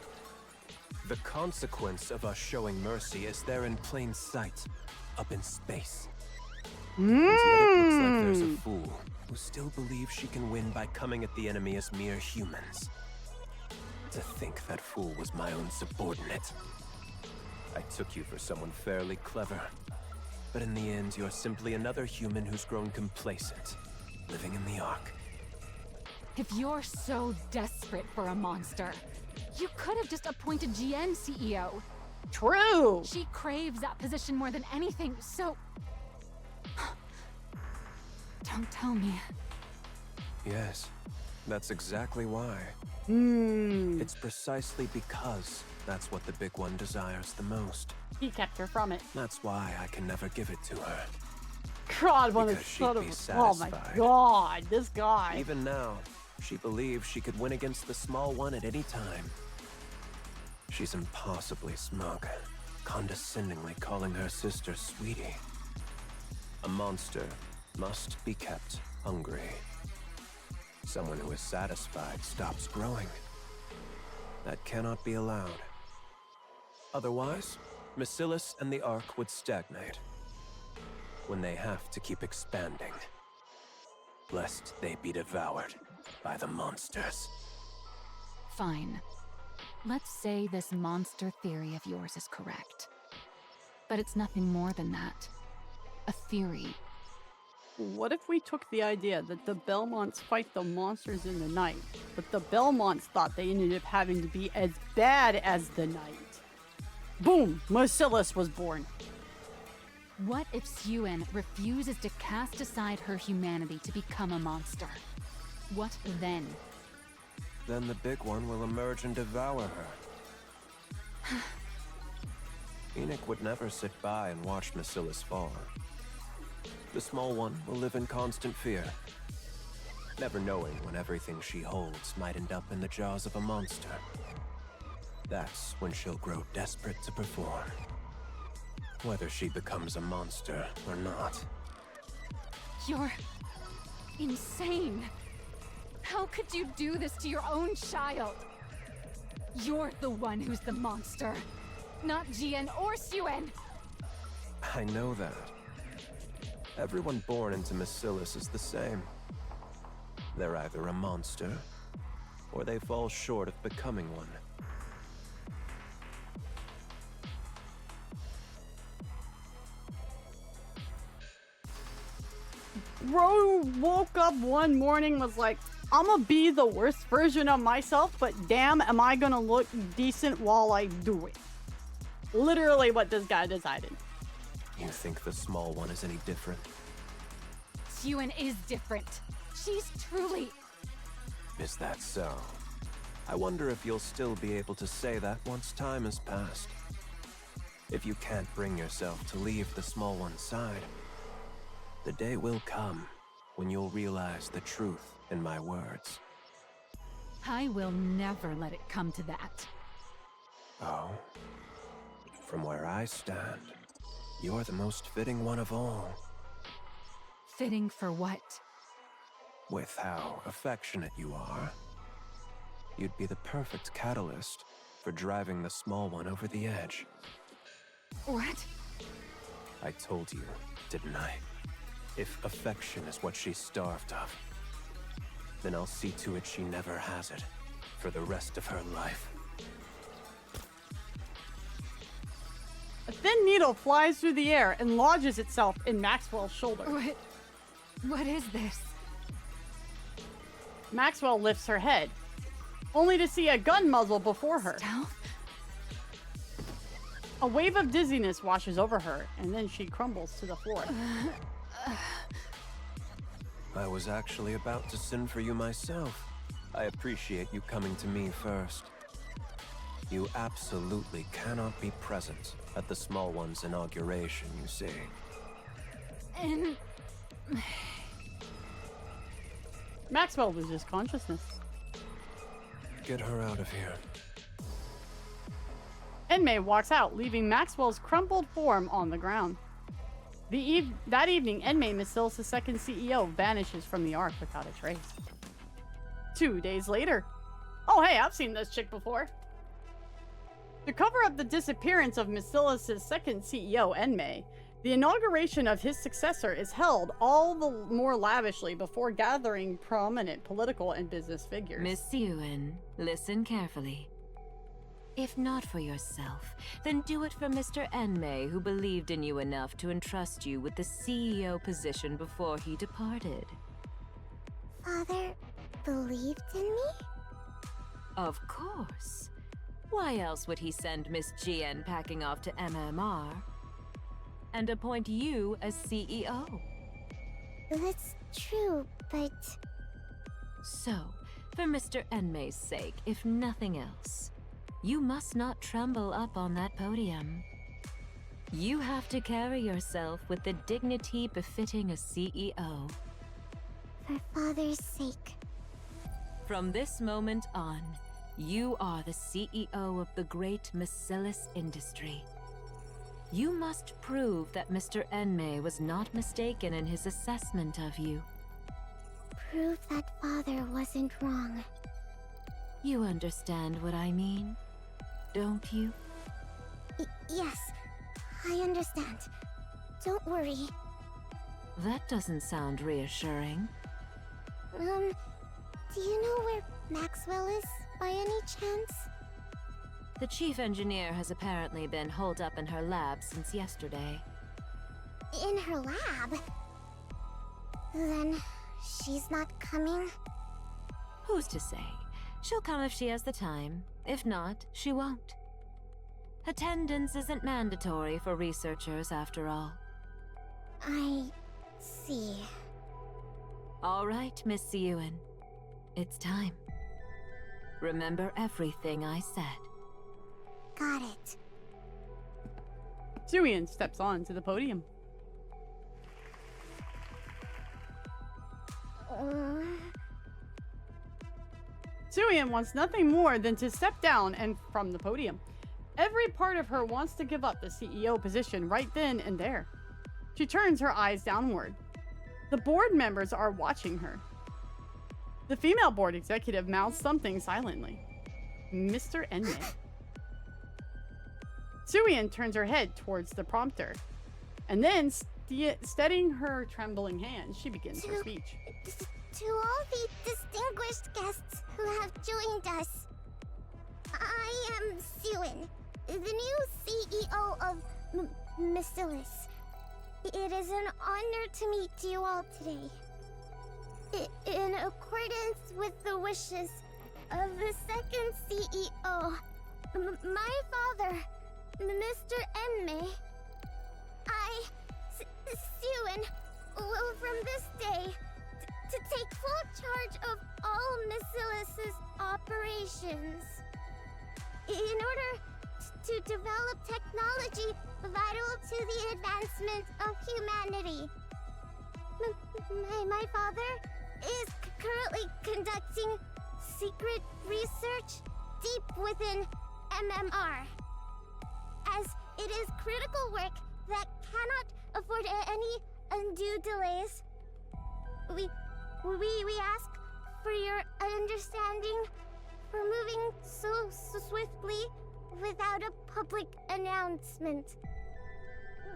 The consequence of us showing mercy is there in plain sight, up in space. And yet it looks like there's a fool who still believes she can win by coming at the enemy as mere humans. To think that fool was my own subordinate. I took you for someone fairly clever. But in the end, you're simply another human who's grown complacent, living in the Ark. If you're so desperate for a monster, you could have just appointed Jien CEO. True! She craves that position more than anything, so... Don't tell me. Yes, that's exactly why. It's precisely because that's what the big one desires the most. He kept her from it. That's why I can never give it to her. God, one Because is she'd sort be of... Oh my satisfied. God, this guy. Even now, she believes she could win against the small one at any time. She's impossibly smug, condescendingly calling her sister sweetie. A monster must be kept hungry. Someone who is satisfied stops growing. That cannot be allowed. Otherwise, Maxillus and the Ark would stagnate. When they have to keep expanding, lest they be devoured by the monsters. Fine. Let's say this monster theory of yours is correct. But it's nothing more than that. A theory. What if we took the idea that the Belmonts fight the monsters in the night, but the Belmonts thought they ended up having to be as bad as the night? Boom! Maxillus was born. What if Syuen refuses to cast aside her humanity to become a monster? What then? Then the big one will emerge and devour her. Enoch would never sit by and watch Maxillus fall. The small one will live in constant fear, never knowing when everything she holds might end up in the jaws of a monster. That's when she'll grow desperate to perform, whether she becomes a monster or not. You're... insane. How could you do this to your own child? You're the one who's the monster, not Jien or Syuen. I know that. Everyone born into Maxillus is the same. They're either a monster, or they fall short of becoming one. Bro woke up one morning, was like, I'm gonna be the worst version of myself, but damn, am I gonna look decent while I do it. Literally what this guy decided. You think the small one is any different? Syuen is different. She's truly... Is that so? I wonder if you'll still be able to say that once time has passed. If you can't bring yourself to leave the small one's side, the day will come when you'll realize the truth in my words. I will never let it come to that. Oh? From where I stand, you're the most fitting one of all. Fitting for what? With how affectionate you are, you'd be the perfect catalyst for driving the small one over the edge. What? I told you, didn't I? If affection is what she's starved of, then I'll see to it she never has it for the rest of her life. A thin needle flies through the air and lodges itself in Maxwell's shoulder. What is this? Maxwell lifts her head, only to see a gun muzzle before her. Stealth? A wave of dizziness washes over her, and then she crumbles to the floor. I was actually about to send for you myself. I appreciate you coming to me first. You absolutely cannot be present at the small one's inauguration, you see. And... Maxwell loses consciousness. Get her out of here. Enmei walks out, leaving Maxwell's crumpled form on the ground. That evening, Enmei, Macillus' second CEO, vanishes from the Ark without a trace. 2 days later. Oh hey, I've seen this chick before. To cover up the disappearance of Macillus' second CEO, Enmei, the inauguration of his successor is held all the more lavishly before gathering prominent political and business figures. Miss Syuen, listen carefully. If not for yourself, then do it for Mr. Enmei, who believed in you enough to entrust you with the CEO position before he departed. Father believed in me? Of course. Why else would he send Miss Jien packing off to MMR and appoint you as CEO? That's true, but... So, for Mr. Enmei's sake, if nothing else, you must not tremble up on that podium. You have to carry yourself with the dignity befitting a CEO. For Father's sake. From this moment on, you are the CEO of the great Macillus industry. You must prove that Mr. Enmei was not mistaken in his assessment of you. Prove that Father wasn't wrong. You understand what I mean, don't you? Yes, I understand. Don't worry. That doesn't sound reassuring. Do you know where Maxwell is, by any chance? The chief engineer has apparently been holed up in her lab since yesterday. In her lab? Then she's not coming? Who's to say? She'll come if she has the time. If not, she won't. Attendance isn't mandatory for researchers, after all. I see. All right, Miss Syuen. It's time. Remember everything I said. Got it. Syuen steps on to the podium. Syuen wants nothing more than to step down and from the podium. Every part of her wants to give up the CEO position right then and there. She turns her eyes downward. The board members are watching her. The female board executive mouths something silently. Mr. Enmei. Syuen turns her head towards the prompter, and then, steadying her trembling hand, she begins her speech. To all the distinguished guests who have joined us, I am Syuen, the new CEO of Macillus. It is an honor to meet you all today. In accordance with the wishes of the second CEO, my father, Mr. Enmei, I, Syuen, will from this day to take full charge of all Macillus' operations. In order to develop technology vital to the advancement of humanity. My father is currently conducting secret research deep within MMR. As it is critical work that cannot afford any undue delays. We ask for your understanding for moving so swiftly without a public announcement.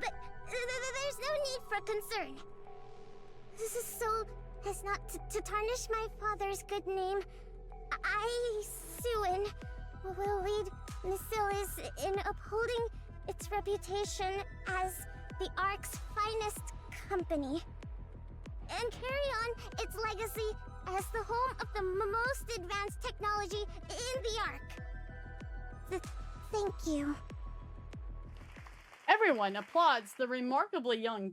But there's no need for concern. This is so as not to tarnish my father's good name. I, Syuen, will lead Maxwell's in upholding its reputation as the Ark's finest company, and carry on its legacy as the home of the most advanced technology in the Ark. Thank you. Everyone applauds the remarkably young,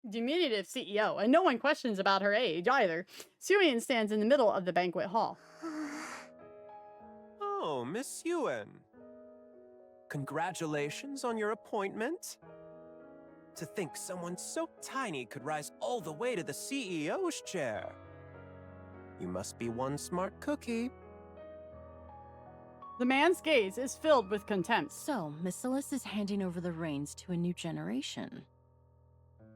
diminutive CEO, and no one questions about her age either. Syuen stands in the middle of the banquet hall. Oh, Miss Syuen. Congratulations on your appointment. To think someone so tiny could rise all the way to the CEO's chair. You must be one smart cookie. The man's gaze is filled with contempt. So, Maxwell is handing over the reins to a new generation.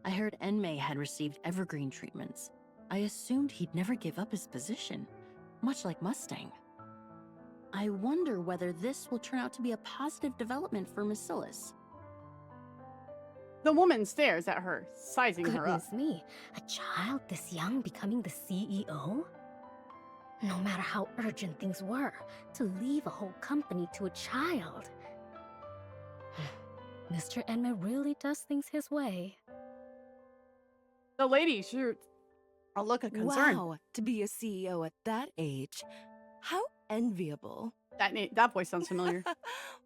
I heard Enmei had received evergreen treatments. I assumed he'd never give up his position, much like Mustang. I wonder whether this will turn out to be a positive development for Maxwell. The woman stares at her, sizing her up. Goodness me, a child this young becoming the CEO? No matter how urgent things were, to leave a whole company to a child. Mr. Enmei really does things his way. The lady shoots a look of concern. Wow, to be a CEO at that age. How enviable. That voice sounds familiar.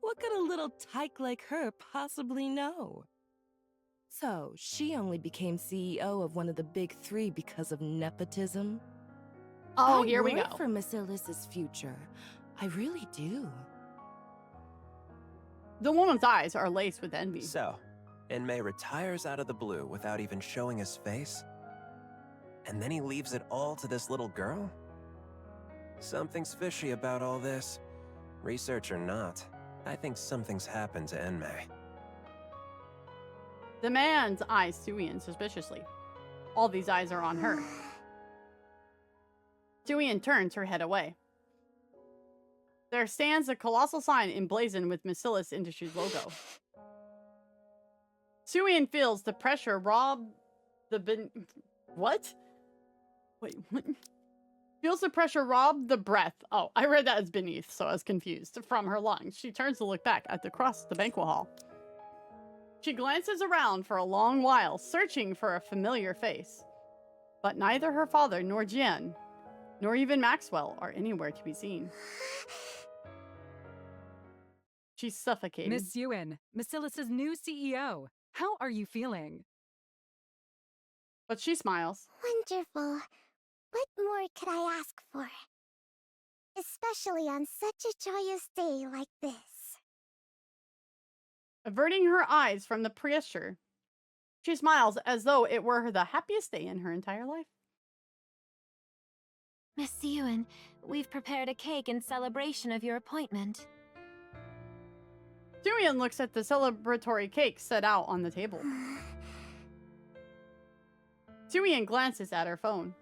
What could a little tyke like her possibly know? So, she only became CEO of one of the big three because of nepotism? Oh, here we I go. worry for Maxwell's future. I really do. The woman's eyes are laced with envy. So, Enmei retires out of the blue without even showing his face? And then he leaves it all to this little girl? Something's fishy about all this. Research or not, I think something's happened to Enmei. The man's eyes Syuen suspiciously. All these eyes are on her. Syuen turns her head away. There stands a colossal sign emblazoned with Maxwell Industries logo. Syuen feels the pressure rob the what? Wait, what? Feels the pressure rob the breath. Oh, I read that as beneath, so I was confused. From her lungs. She turns to look back across the banquet hall. She glances around for a long while, searching for a familiar face. But neither her father nor Jien, nor even Maxwell, are anywhere to be seen. She's suffocating. Miss Syuen, Maxwell's new CEO. How are you feeling? But she smiles. Wonderful. What more could I ask for? Especially on such a joyous day like this. Averting her eyes from the pressure, she smiles as though it were the happiest day in her entire life. Miss Syuen, we've prepared a cake in celebration of your appointment. Syuen looks at the celebratory cake set out on the table. Syuen glances at her phone.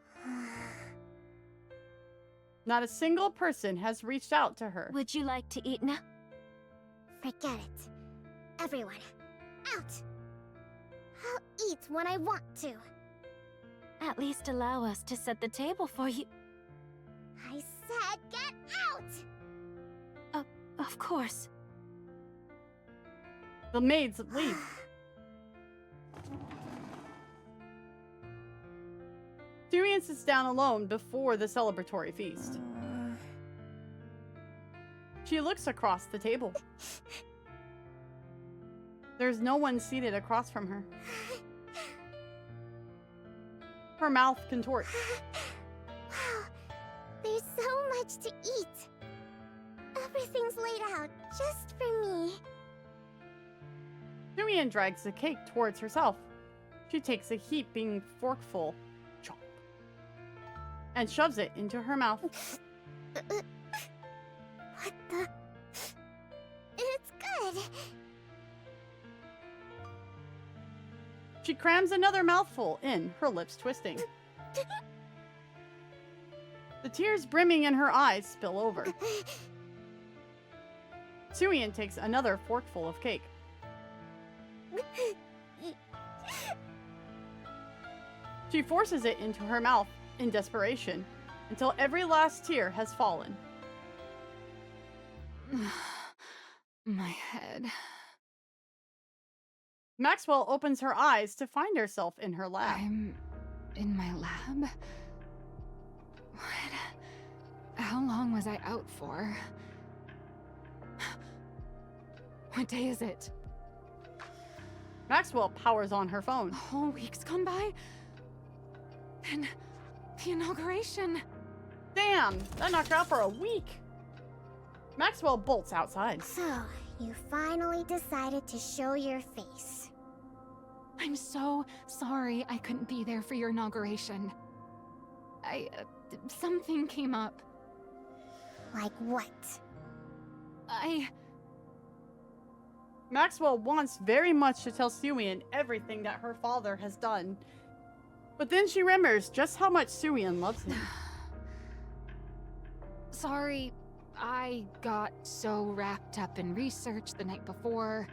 Not a single person has reached out to her. Would you like to eat now? Forget it. Everyone, out! I'll eat when I want to. At least allow us to set the table for you. I said get out! Of course. The maids leave. Syuen sits down alone before the celebratory feast. She looks across the table. There's no one seated across from her. Her mouth contorts. Wow, there's so much to eat. Everything's laid out just for me. Syuen drags the cake towards herself. She takes a heaping forkful and shoves it into her mouth. What the? It's good. She crams another mouthful in, her lips twisting. The tears brimming in her eyes spill over. Syuen takes another forkful of cake. She forces it into her mouth in desperation until every last tear has fallen. My head. Maxwell opens her eyes to find herself in her lab. I'm in my lab? What? How long was I out for? What day is it? Maxwell powers on her phone. A whole week's gone by? And the inauguration. Damn, that knocked her out for a week. Maxwell bolts outside. So, you finally decided to show your face. I'm so sorry I couldn't be there for your inauguration. Something came up. Like what? Maxwell wants very much to tell Syuen everything that her father has done. But then she remembers just how much Syuen loves him. Sorry, I got so wrapped up in research the night before.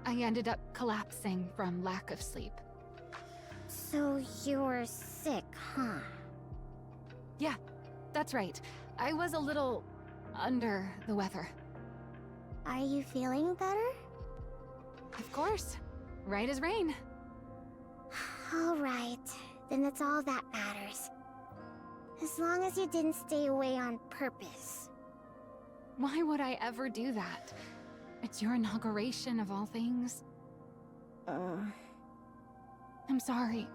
I ended up collapsing from lack of sleep. So you were sick, huh? Yeah, that's right. I was a little under the weather. Are you feeling better? Of course. Right as rain. All right. Then that's all that matters. As long as you didn't stay away on purpose. Why would I ever do that? It's your inauguration of all things. I'm sorry.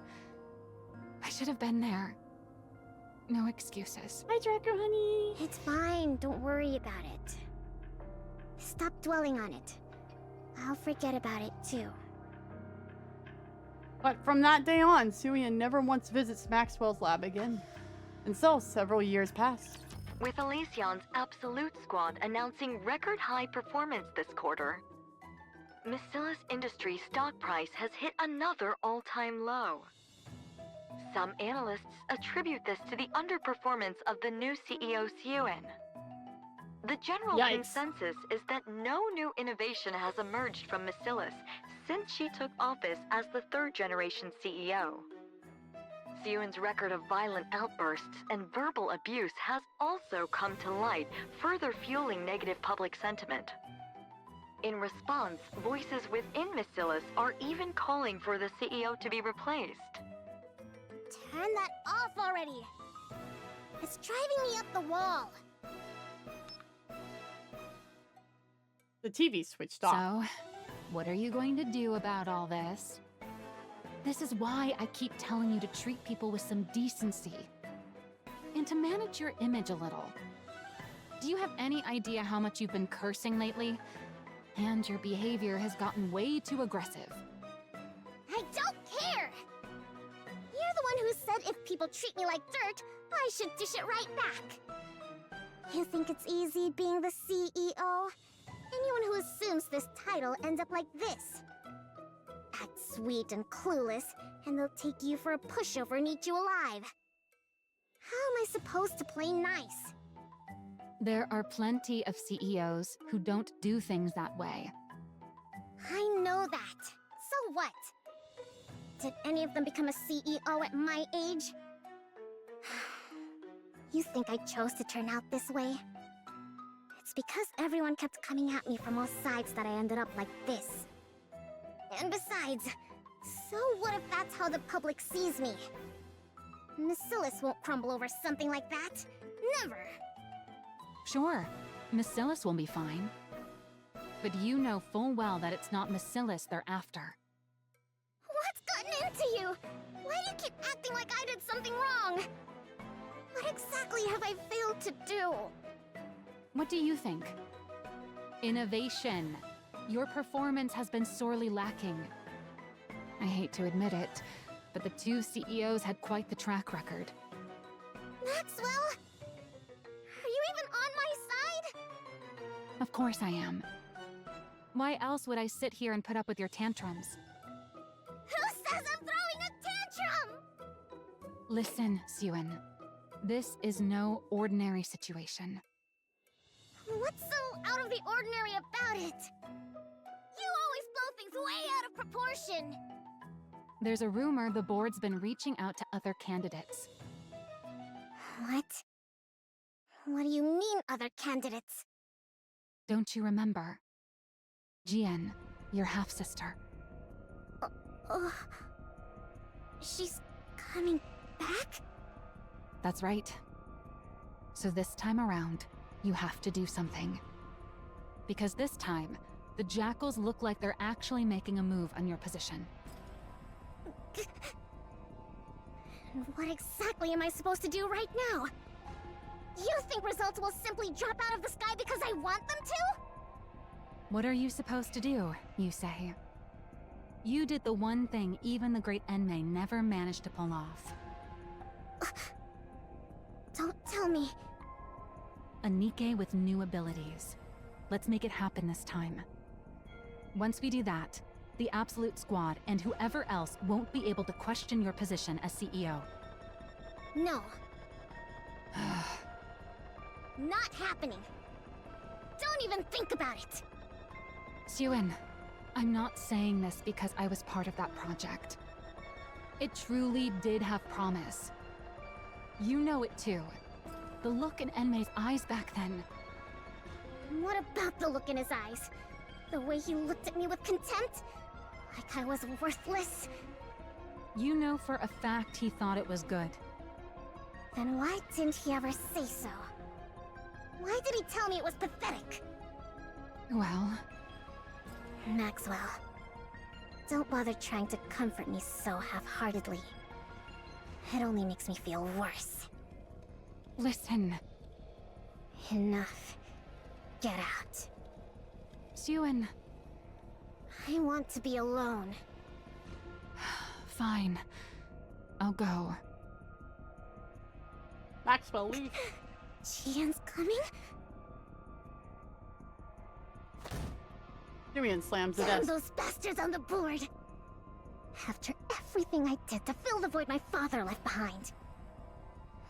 I should have been there. No excuses. Hi, Draco, honey. It's fine. Don't worry about it. Stop dwelling on it. I'll forget about it too. But from that day on, Syuen never once visits Maxwell's lab again. And so, several years pass. With Elysion's Absolute Squad announcing record-high performance this quarter, Macillus Industries' stock price has hit another all-time low. Some analysts attribute this to the underperformance of the new CEO Syuen. The general consensus is that no new innovation has emerged from Macillus since she took office as the third-generation CEO. Syuen's record of violent outbursts and verbal abuse has also come to light, further fueling negative public sentiment. In response, voices within Macillus are even calling for the CEO to be replaced. Turn that off already! It's driving me up the wall! The TV switched off. So, what are you going to do about all this? This is why I keep telling you to treat people with some decency. And to manage your image a little. Do you have any idea how much you've been cursing lately? And your behavior has gotten way too aggressive. I don't care! You're the one who said if people treat me like dirt, I should dish it right back. You think it's easy being the CEO? Anyone who assumes this title ends up like this. Act sweet and clueless, and they'll take you for a pushover and eat you alive. How am I supposed to play nice? There are plenty of CEOs who don't do things that way. I know that. So what? Did any of them become a CEO at my age? You think I chose to turn out this way? It's because everyone kept coming at me from all sides that I ended up like this. And besides, so what if that's how the public sees me? Macillus won't crumble over something like that. Never! Sure, Macillus will be fine. But you know full well that it's not Macillus they're after. What's gotten into you? Why do you keep acting like I did something wrong? What exactly have I failed to do? What do you think? Innovation. Your performance has been sorely lacking. I hate to admit it, but the two CEOs had quite the track record. Maxwell? Are you even on my side? Of course I am. Why else would I sit here and put up with your tantrums? Who says I'm throwing a tantrum? Listen, Syuen. This is no ordinary situation. What's so out of the ordinary about it? You always blow things way out of proportion. There's a rumor the board's been reaching out to other candidates. What? What do you mean, other candidates? Don't you remember? Jien, your half-sister. She's coming back? That's right. So this time around, you have to do something. Because this time, the Jackals look like they're actually making a move on your position. And what exactly am I supposed to do right now? You think results will simply drop out of the sky because I want them to? What are you supposed to do, you say? You did the one thing even the great Enmei never managed to pull off. Don't tell me. A Nikke with new abilities. Let's make it happen this time. Once we do that, the Absolute Squad and whoever else won't be able to question your position as CEO. No. Not happening. Don't even think about it. Syuen, I'm not saying this because I was part of that project. It truly did have promise. You know it too. The look in Enmei's eyes back then. What about the look in his eyes? The way he looked at me with contempt? Like I was worthless? You know for a fact he thought it was good. Then why didn't he ever say so? Why did he tell me it was pathetic? Well... Maxwell, don't bother trying to comfort me so half-heartedly. It only makes me feel worse. Listen. Enough. Get out. Syuen. I want to be alone. Fine. I'll go. Maxwell, leave. Jien's coming? Syuen slams the Damn desk. those bastards on the board! After everything I did to fill the void my father left behind.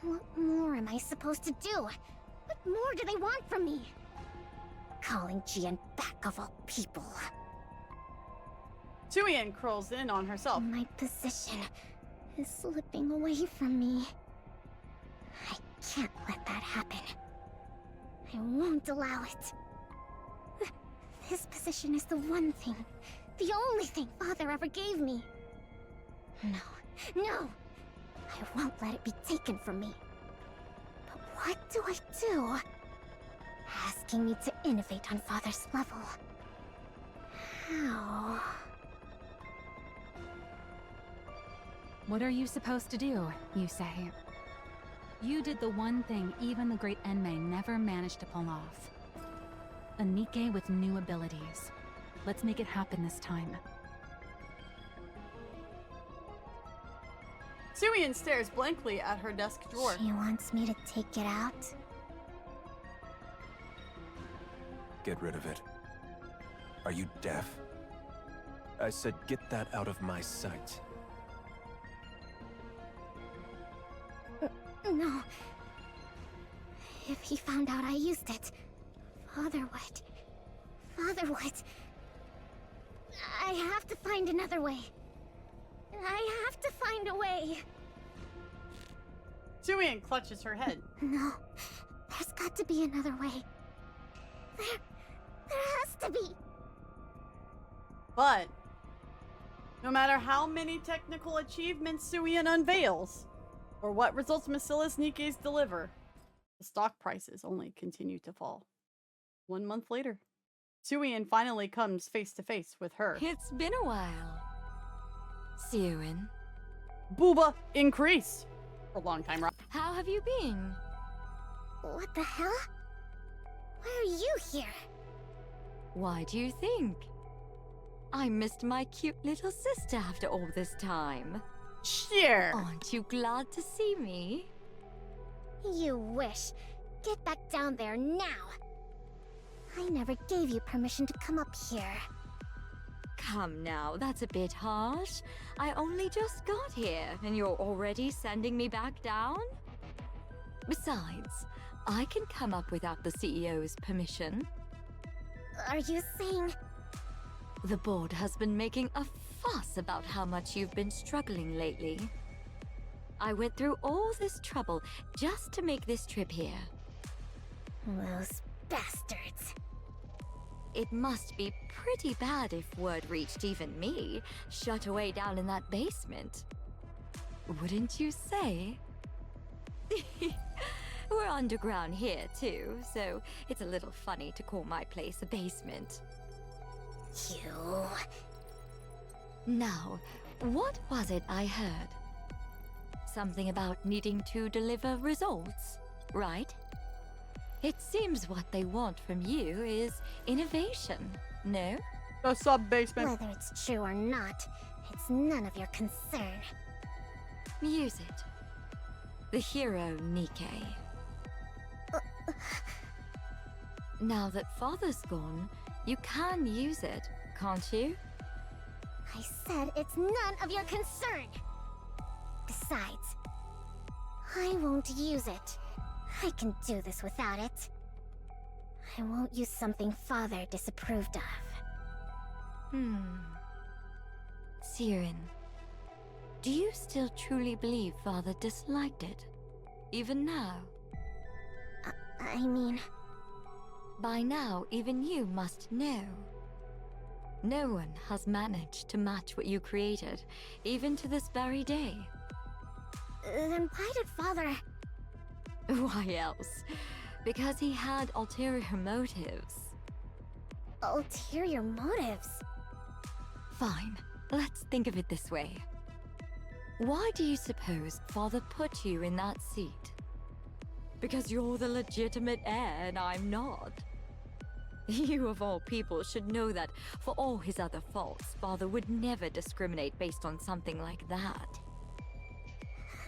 What more am I supposed to do? What more do they want from me? Calling Jien back of all people. Syuen curls in on herself. My position is slipping away from me. I can't let that happen. I won't allow it. This position is the one thing, the only thing Father ever gave me. No! I won't let it be taken from me. But what do I do? Asking me to innovate on Father's level. How? What are you supposed to do, you say? You did the one thing even the great Enmei never managed to pull off. A Nikke with new abilities. Let's make it happen this time. Syuen stares blankly at her desk drawer. She wants me to take it out? Get rid of it. Are you deaf? I said get that out of my sight. No. If he found out I used it, Father would. I have to find another way. I have to find a way. Syuen clutches her head. No, there's got to be another way. There has to be. But no matter how many technical achievements Syuen unveils, or what results Macilla's Nikkes deliver, the stock prices only continue to fall. 1 month later, Syuen finally comes face to face with her. It's been a while. Syuen. Booba increase. For a long time, right? How have you been? What the hell? Why are you here? Why do you think? I missed my cute little sister after all this time. Sure. Aren't you glad to see me? You wish. Get back down there now. I never gave you permission to come up here. Come now, that's a bit harsh. I only just got here, and you're already sending me back down? Besides, I can come up without the CEO's permission. Are you saying... The board has been making a fuss about how much you've been struggling lately. I went through all this trouble just to make this trip here. Those bastards. It must be pretty bad if word reached even me, shut away down in that basement. Wouldn't you say? We're underground here too, so it's a little funny to call my place a basement. You... Now, what was it I heard? Something about needing to deliver results, right? It seems what they want from you is innovation, no? The sub-basement. Whether it's true or not, it's none of your concern. Use it. The hero Nikke. Now that Father's gone, you can use it, can't you? I said it's none of your concern! Besides, I won't use it. I can do this without it. I won't use something Father disapproved of. Syuen, do you still truly believe Father disliked it? Even now? I mean... By now, even you must know. No one has managed to match what you created, even to this very day. Then why did Father... Why else? Because he had ulterior motives. Ulterior motives? Fine, let's think of it this way. Why do you suppose Father put you in that seat? Because you're the legitimate heir and I'm not. You of all people should know that for all his other faults, Father would never discriminate based on something like that.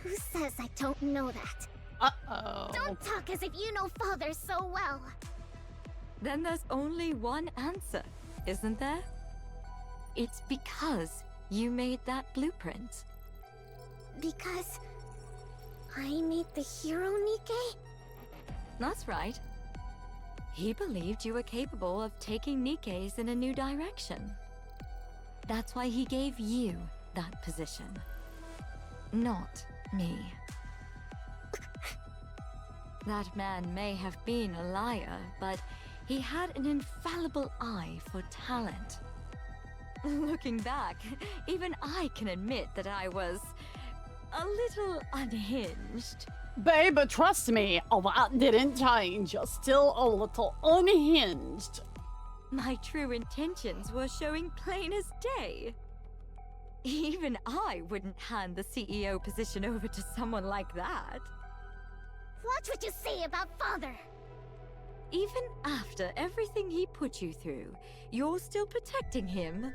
Who says I don't know that? Uh-oh. Don't talk as if you know Father so well. Then there's only one answer, isn't there? It's because you made that blueprint. Because... I made the hero Nikke? That's right. He believed you were capable of taking Nikke's in a new direction. That's why he gave you that position. Not me. That man may have been a liar, but he had an infallible eye for talent. Looking back, even I can admit that I was a little unhinged. Babe, trust me, that didn't change. You're still a little unhinged. My true intentions were showing plain as day. Even I wouldn't hand the CEO position over to someone like that. Watch what you say about Father! Even after everything he put you through, you're still protecting him?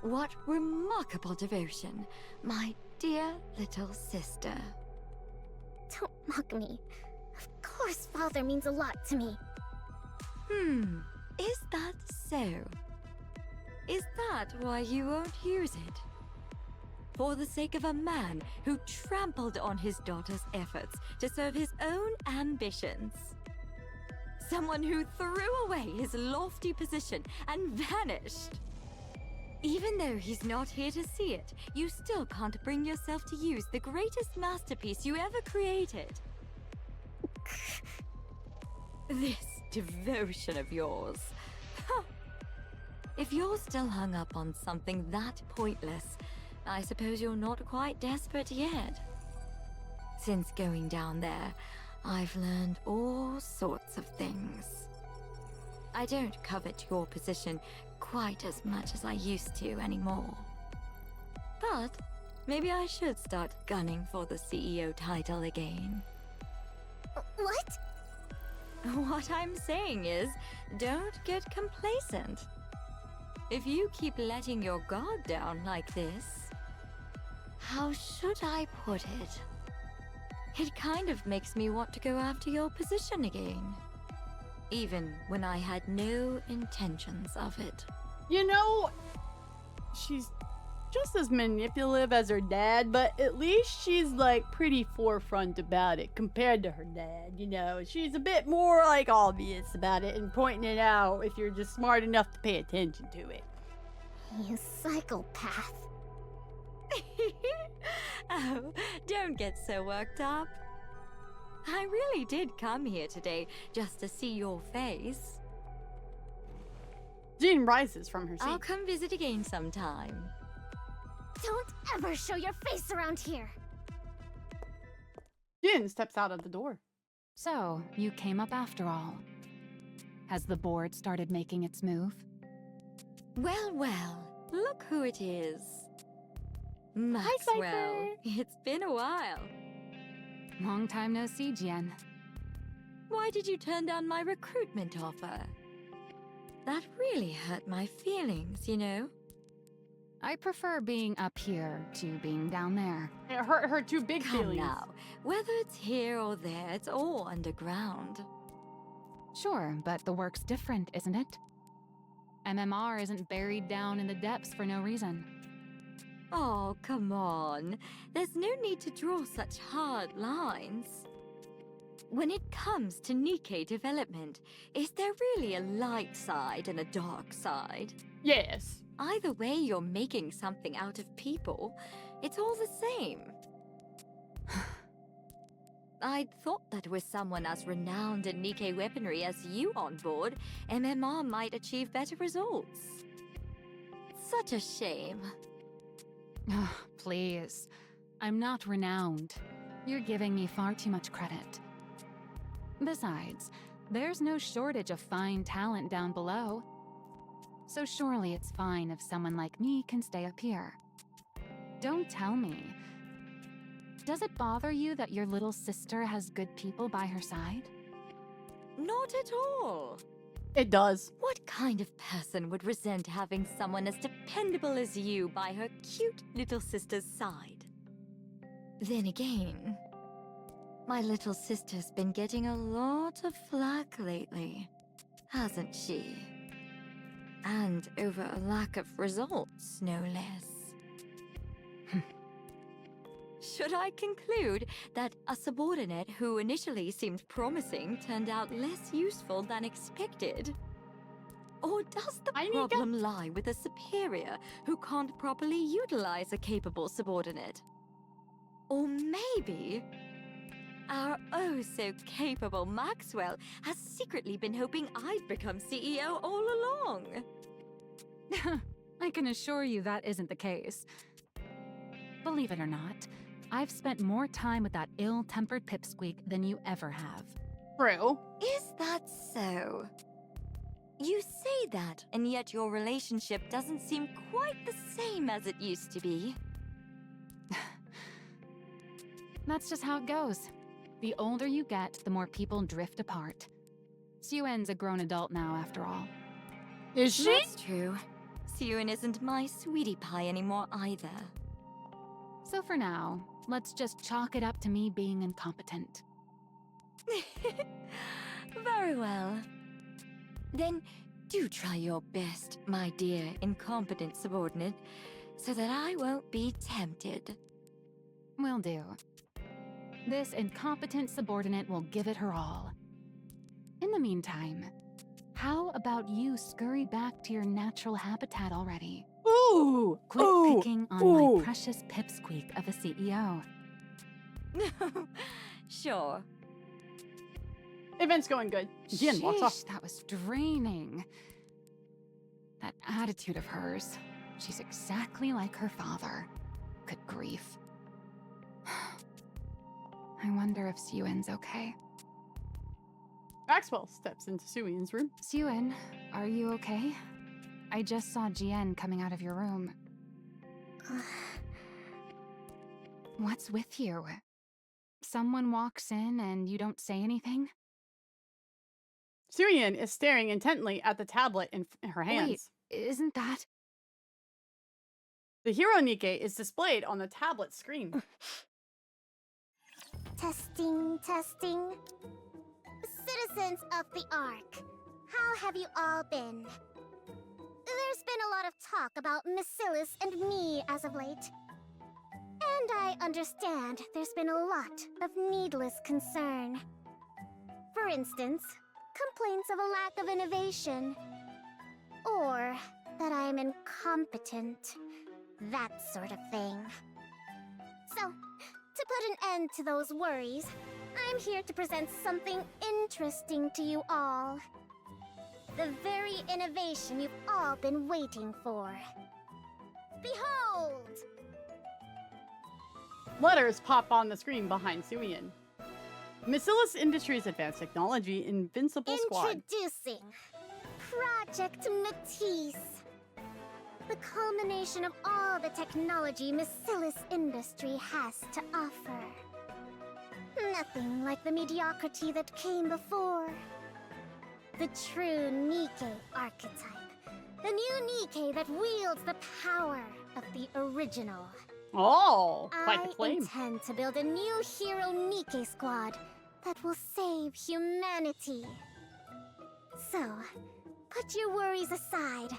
What remarkable devotion, my dear little sister. Don't mock me. Of course Father means a lot to me. Is that so? Is that why you won't use it? For the sake of a man who trampled on his daughter's efforts to serve his own ambitions? Someone who threw away his lofty position and vanished? Even though he's not here to see it, you still can't bring yourself to use the greatest masterpiece you ever created. This devotion of yours. If you're still hung up on something that pointless, I suppose you're not quite desperate yet. Since going down there, I've learned all sorts of things. I don't covet your position quite as much as I used to anymore. But maybe I should start gunning for the CEO title again. What? What I'm saying is, don't get complacent. If you keep letting your guard down like this, how should I put it? It kind of makes me want to go after your position again. Even when I had no intentions of it. You know, she's just as manipulative as her dad, but at least she's like pretty forefront about it compared to her dad. You know, she's a bit more like obvious about it and pointing it out if you're just smart enough to pay attention to it. You psychopath. Oh, don't get so worked up. I really did come here today just to see your face. Jien rises from her seat. I'll come visit again sometime. Don't ever show your face around here. Jien steps out of the door. So, you came up after all. Has the board started making its move? Well, well, look who it is. Maxwell. It's been a while. Long time no see, Jien. Why did you turn down my recruitment offer? That really hurt my feelings, you know? I prefer being up here to being down there. It hurt her two big Come feelings. now, whether it's here or there, it's all underground. Sure, but the work's different, isn't it? MMR isn't buried down in the depths for no reason. Oh, come on. There's no need to draw such hard lines. When it comes to Nikke development, is there really a light side and a dark side? Yes. Either way, you're making something out of people. It's all the same. I'd thought that with someone as renowned in Nikke weaponry as you on board, MMR might achieve better results. Such a shame. Please. I'm not renowned. You're giving me far too much credit. Besides, there's no shortage of fine talent down below. So surely it's fine if someone like me can stay up here. Don't tell me. Does it bother you that your little sister has good people by her side? Not at all. It does. What kind of person would resent having someone as dependable as you by her cute little sister's side? Then again, my little sister's been getting a lot of flack lately, hasn't she? And over a lack of results, no less. Should I conclude that a subordinate who initially seemed promising turned out less useful than expected? Or does the problem lie with a superior who can't properly utilize a capable subordinate? Or maybe our oh-so-capable Maxwell has secretly been hoping I'd become CEO all along. I can assure you that isn't the case. Believe it or not, I've spent more time with that ill-tempered pipsqueak than you ever have. True. Is that so? You say that, and yet your relationship doesn't seem quite the same as it used to be. That's just how it goes. The older you get, the more people drift apart. Syuen's a grown adult now, after all. Is she? That's true. Syuen isn't my sweetie pie anymore either. So for now, let's just chalk it up to me being incompetent. Very well. Then do try your best, my dear incompetent subordinate, so that I won't be tempted. Will do. This incompetent subordinate will give it her all. In the meantime, how about you scurry back to your natural habitat already? Ooh! Quit picking on my precious pipsqueak of a CEO. Sure. Event's going good. Jien walks off. That was draining. That attitude of hers. She's exactly like her father. Good grief. I wonder if Syuen's okay. Maxwell steps into Syuen's room. Syuen, are you okay? I just saw Jien coming out of your room. What's with you? Someone walks in and you don't say anything? Syuen is staring intently at the tablet in her hands. Wait, isn't that... The Hero Nikke is displayed on the tablet screen. Testing, testing. Citizens of the Ark, how have you all been? There's been a lot of talk about Macillus and me as of late. And I understand there's been a lot of needless concern. For instance, complaints of a lack of innovation. Or that I am incompetent. That sort of thing. So, to put an end to those worries, I'm here to present something interesting to you all. The very innovation you've all been waiting for. Behold! Letters pop on the screen behind Syuen. Macillus Industries Advanced Technology Invincible Squad. Introducing Project Matisse. The culmination of all the technology Macillus Industry has to offer. Nothing like the mediocrity that came before. The true Nikke archetype. The new Nikke that wields the power of the original. Oh, quite the I claim. intend to build a new hero Nikke squad that will save humanity. So, put your worries aside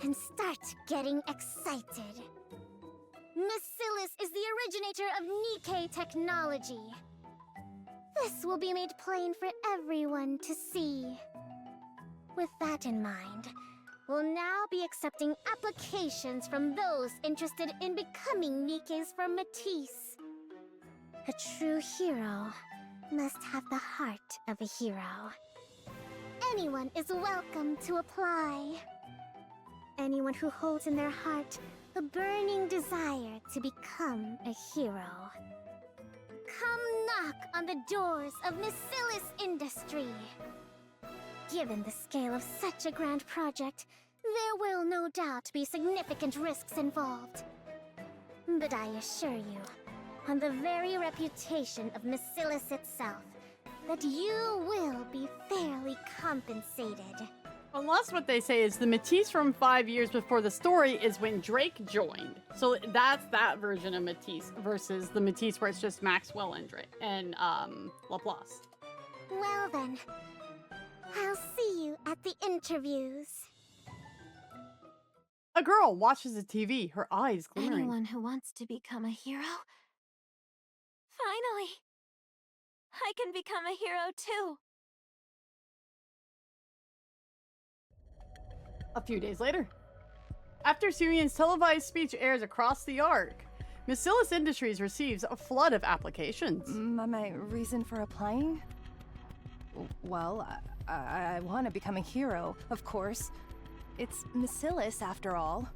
and start getting excited. Macillus is the originator of Nikke technology. This will be made plain for everyone to see. With that in mind, we'll now be accepting applications from those interested in becoming Nikkes from Matisse. A true hero must have the heart of a hero. Anyone is welcome to apply. Anyone who holds in their heart a burning desire to become a hero. Come knock on the doors of Macillus Industry. Given the scale of such a grand project, there will no doubt be significant risks involved. But I assure you, on the very reputation of Macillus itself, that you will be fairly compensated. Unless what they say is the Matisse from 5 years before the story is when Drake joined. So that's that version of Matisse versus the Matisse where it's just Maxwell and Laplace. Well then, I'll see you at the interviews. A girl watches the TV, her eyes glimmering. Anyone who wants to become a hero? Finally! I can become a hero too! A few days later, after Syuen's televised speech airs across the Ark, Macillus Industries receives a flood of applications. My reason for applying? Well, I want to become a hero, of course. It's Macillus, after all.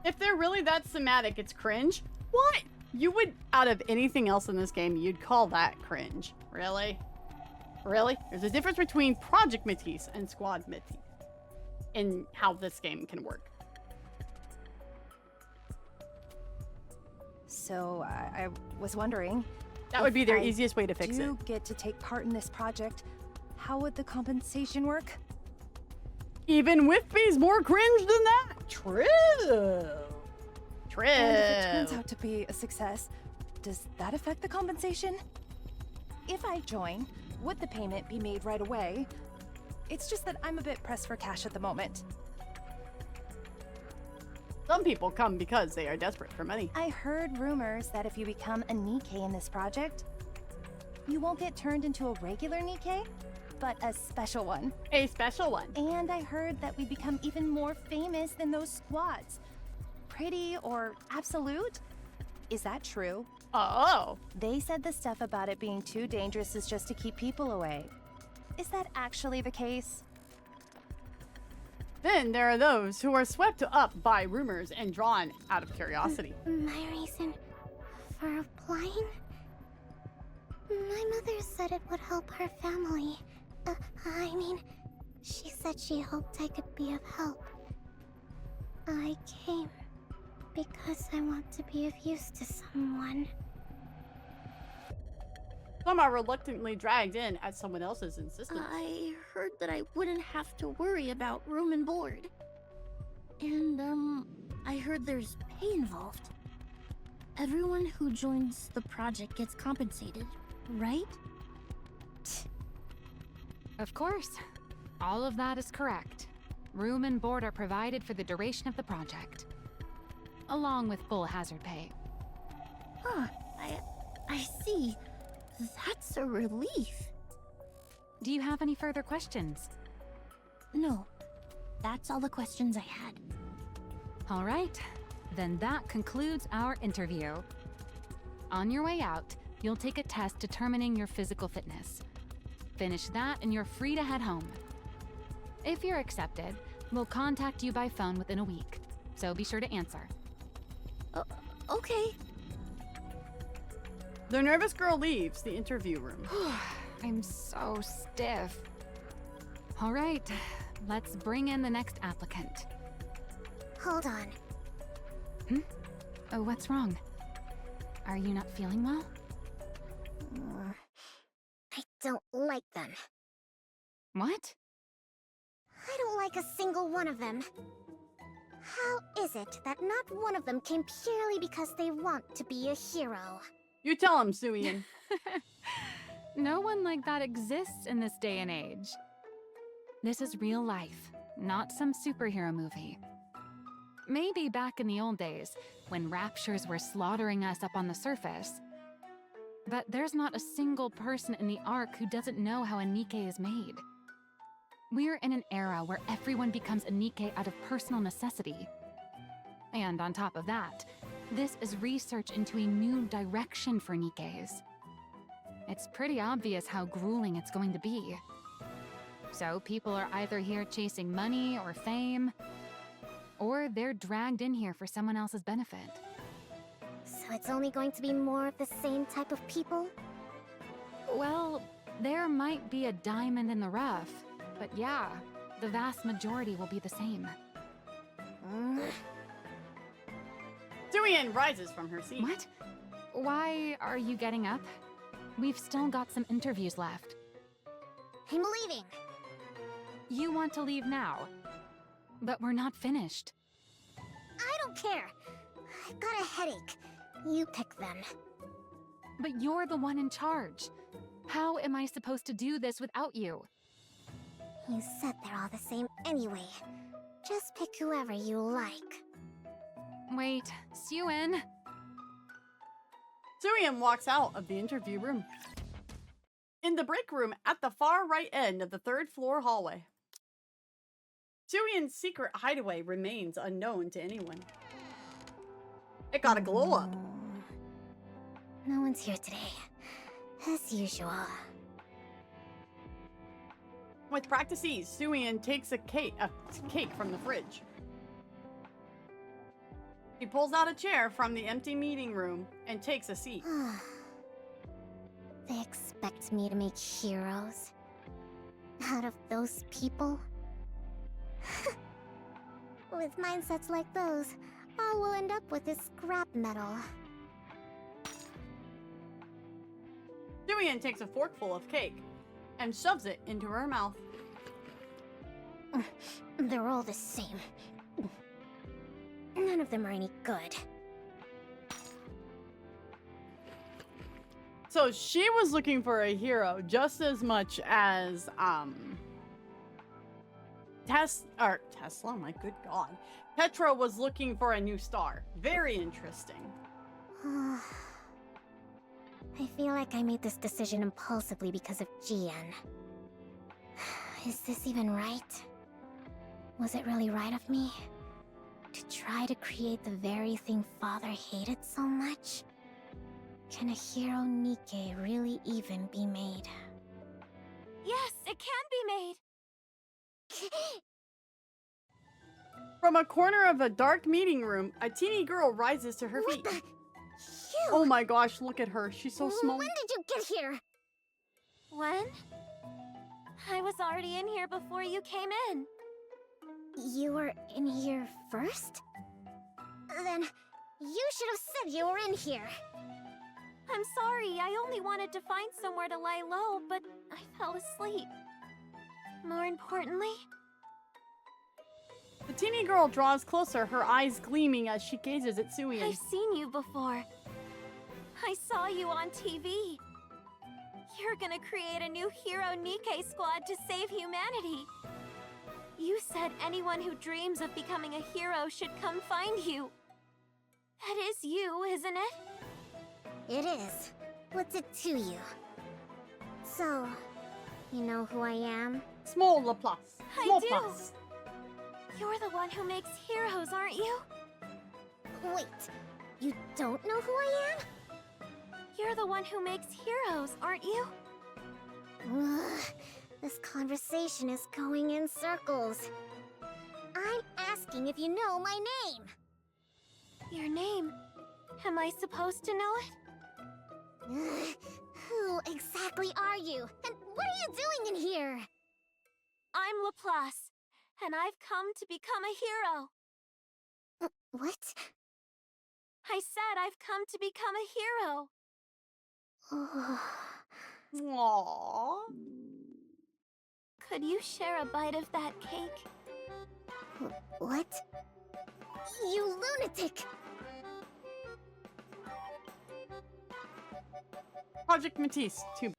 If they're really that thematic, it's cringe. What? You would, out of anything else in this game, you'd call that cringe. Really? Really? There's a difference between Project Matisse and Squad Matisse in how this game can work. So, I was wondering... That would be their easiest way to fix it. If I do get to take part in this project, how would the compensation work? Even Whispy's more cringe than that. True. True. And if it turns out to be a success, does that affect the compensation? If I join, would the payment be made right away? It's just that I'm a bit pressed for cash at the moment. Some people come because they are desperate for money. I heard rumors that if you become a Nikke in this project, you won't get turned into a regular Nikke, but a special one. A special one. And I heard that we become even more famous than those squads. Pretty or absolute? Is that true? Oh. They said the stuff about it being too dangerous is just to keep people away. Is that actually the case? Then there are those who are swept up by rumors and drawn out of curiosity. My reason for applying? My mother said it would help her family. I mean, she said she hoped I could be of help. I came because I want to be of use to someone. Some are reluctantly dragged in at someone else's insistence. I heard that I wouldn't have to worry about room and board. And, I heard there's pay involved. Everyone who joins the project gets compensated, right? Of course. All of that is correct. Room and board are provided for the duration of the project, along with full hazard pay. Huh, I see. That's a relief. Do you have any further questions? No, that's all the questions I had. All right, then that concludes our interview. On your way out, you'll take a test determining your physical fitness. Finish that and you're free to head home. If you're accepted, we'll contact you by phone within a week, so be sure to answer. Okay. The nervous girl leaves the interview room. I'm so stiff. All right, let's bring in the next applicant. Hold on. Oh, what's wrong? Are you not feeling well? I don't like them. What? I don't like a single one of them. How is it that not one of them came purely because they want to be a hero? You tell him, Syuen. No one like that exists in this day and age. This is real life, not some superhero movie. Maybe back in the old days, when raptures were slaughtering us up on the surface. But there's not a single person in the Ark who doesn't know how a Nikke is made. We're in an era where everyone becomes a Nikke out of personal necessity. And on top of that, this is research into a new direction for Nikkes. It's pretty obvious how grueling it's going to be. So people are either here chasing money or fame, or they're dragged in here for someone else's benefit. So it's only going to be more of the same type of people? Well, there might be a diamond in the rough, but yeah, the vast majority will be the same. Syuen rises from her seat. What? Why are you getting up? We've still got some interviews left. I'm leaving. You want to leave now, but we're not finished. I don't care. I've got a headache. You pick them. But you're the one in charge. How am I supposed to do this without you? You said they're all the same anyway. Just pick whoever you like. Wait, Syuen. Syuen walks out of the interview room. In the break room at the far right end of the 3rd floor hallway. Syuen's secret hideaway remains unknown to anyone. It got a glow up. No one's here today, as usual. With practice ease, Syuen takes a cake from the fridge. He pulls out a chair from the empty meeting room and takes a seat. They expect me to make heroes out of those people? With mindsets like those, all we'll end up with is scrap metal. Syuen takes a forkful of cake and shoves it into her mouth. They're all the same. None of them are any good. So she was looking for a hero just as much as Tesla, my good god. Petra was looking for a new star. Very interesting. I feel like I made this decision impulsively because of Jien. Is this even right? Was it really right of me? To try to create the very thing Father hated so much? Can a hero Nikke really even be made? Yes, it can be made! From a corner of a dark meeting room, a teeny girl rises to her feet. Oh my gosh, look at her. She's so small. When did you get here? When? I was already in here before you came in. You were in here first? Then you should have said you were in here. I'm sorry, I only wanted to find somewhere to lie low, but I fell asleep. More importantly... The teeny girl draws closer, her eyes gleaming as she gazes at Syuen. I've seen you before. I saw you on TV. You're gonna create a new Hero Nikkei squad to save humanity. You said anyone who dreams of becoming a hero should come find you. That is you, isn't it? It is. What's it to you? So, you know who I am? Small Laplace. I Small do. plus. You're the one who makes heroes, aren't you? Wait, you don't know who I am? You're the one who makes heroes, aren't you? Ugh, this conversation is going in circles. I'm asking if you know my name. Your name? Am I supposed to know it? Ugh, who exactly are you? And what are you doing in here? I'm Laplace, and I've come to become a hero. What? I said I've come to become a hero. Aww. Could you share a bite of that cake? What? You lunatic! Project Matisse. Too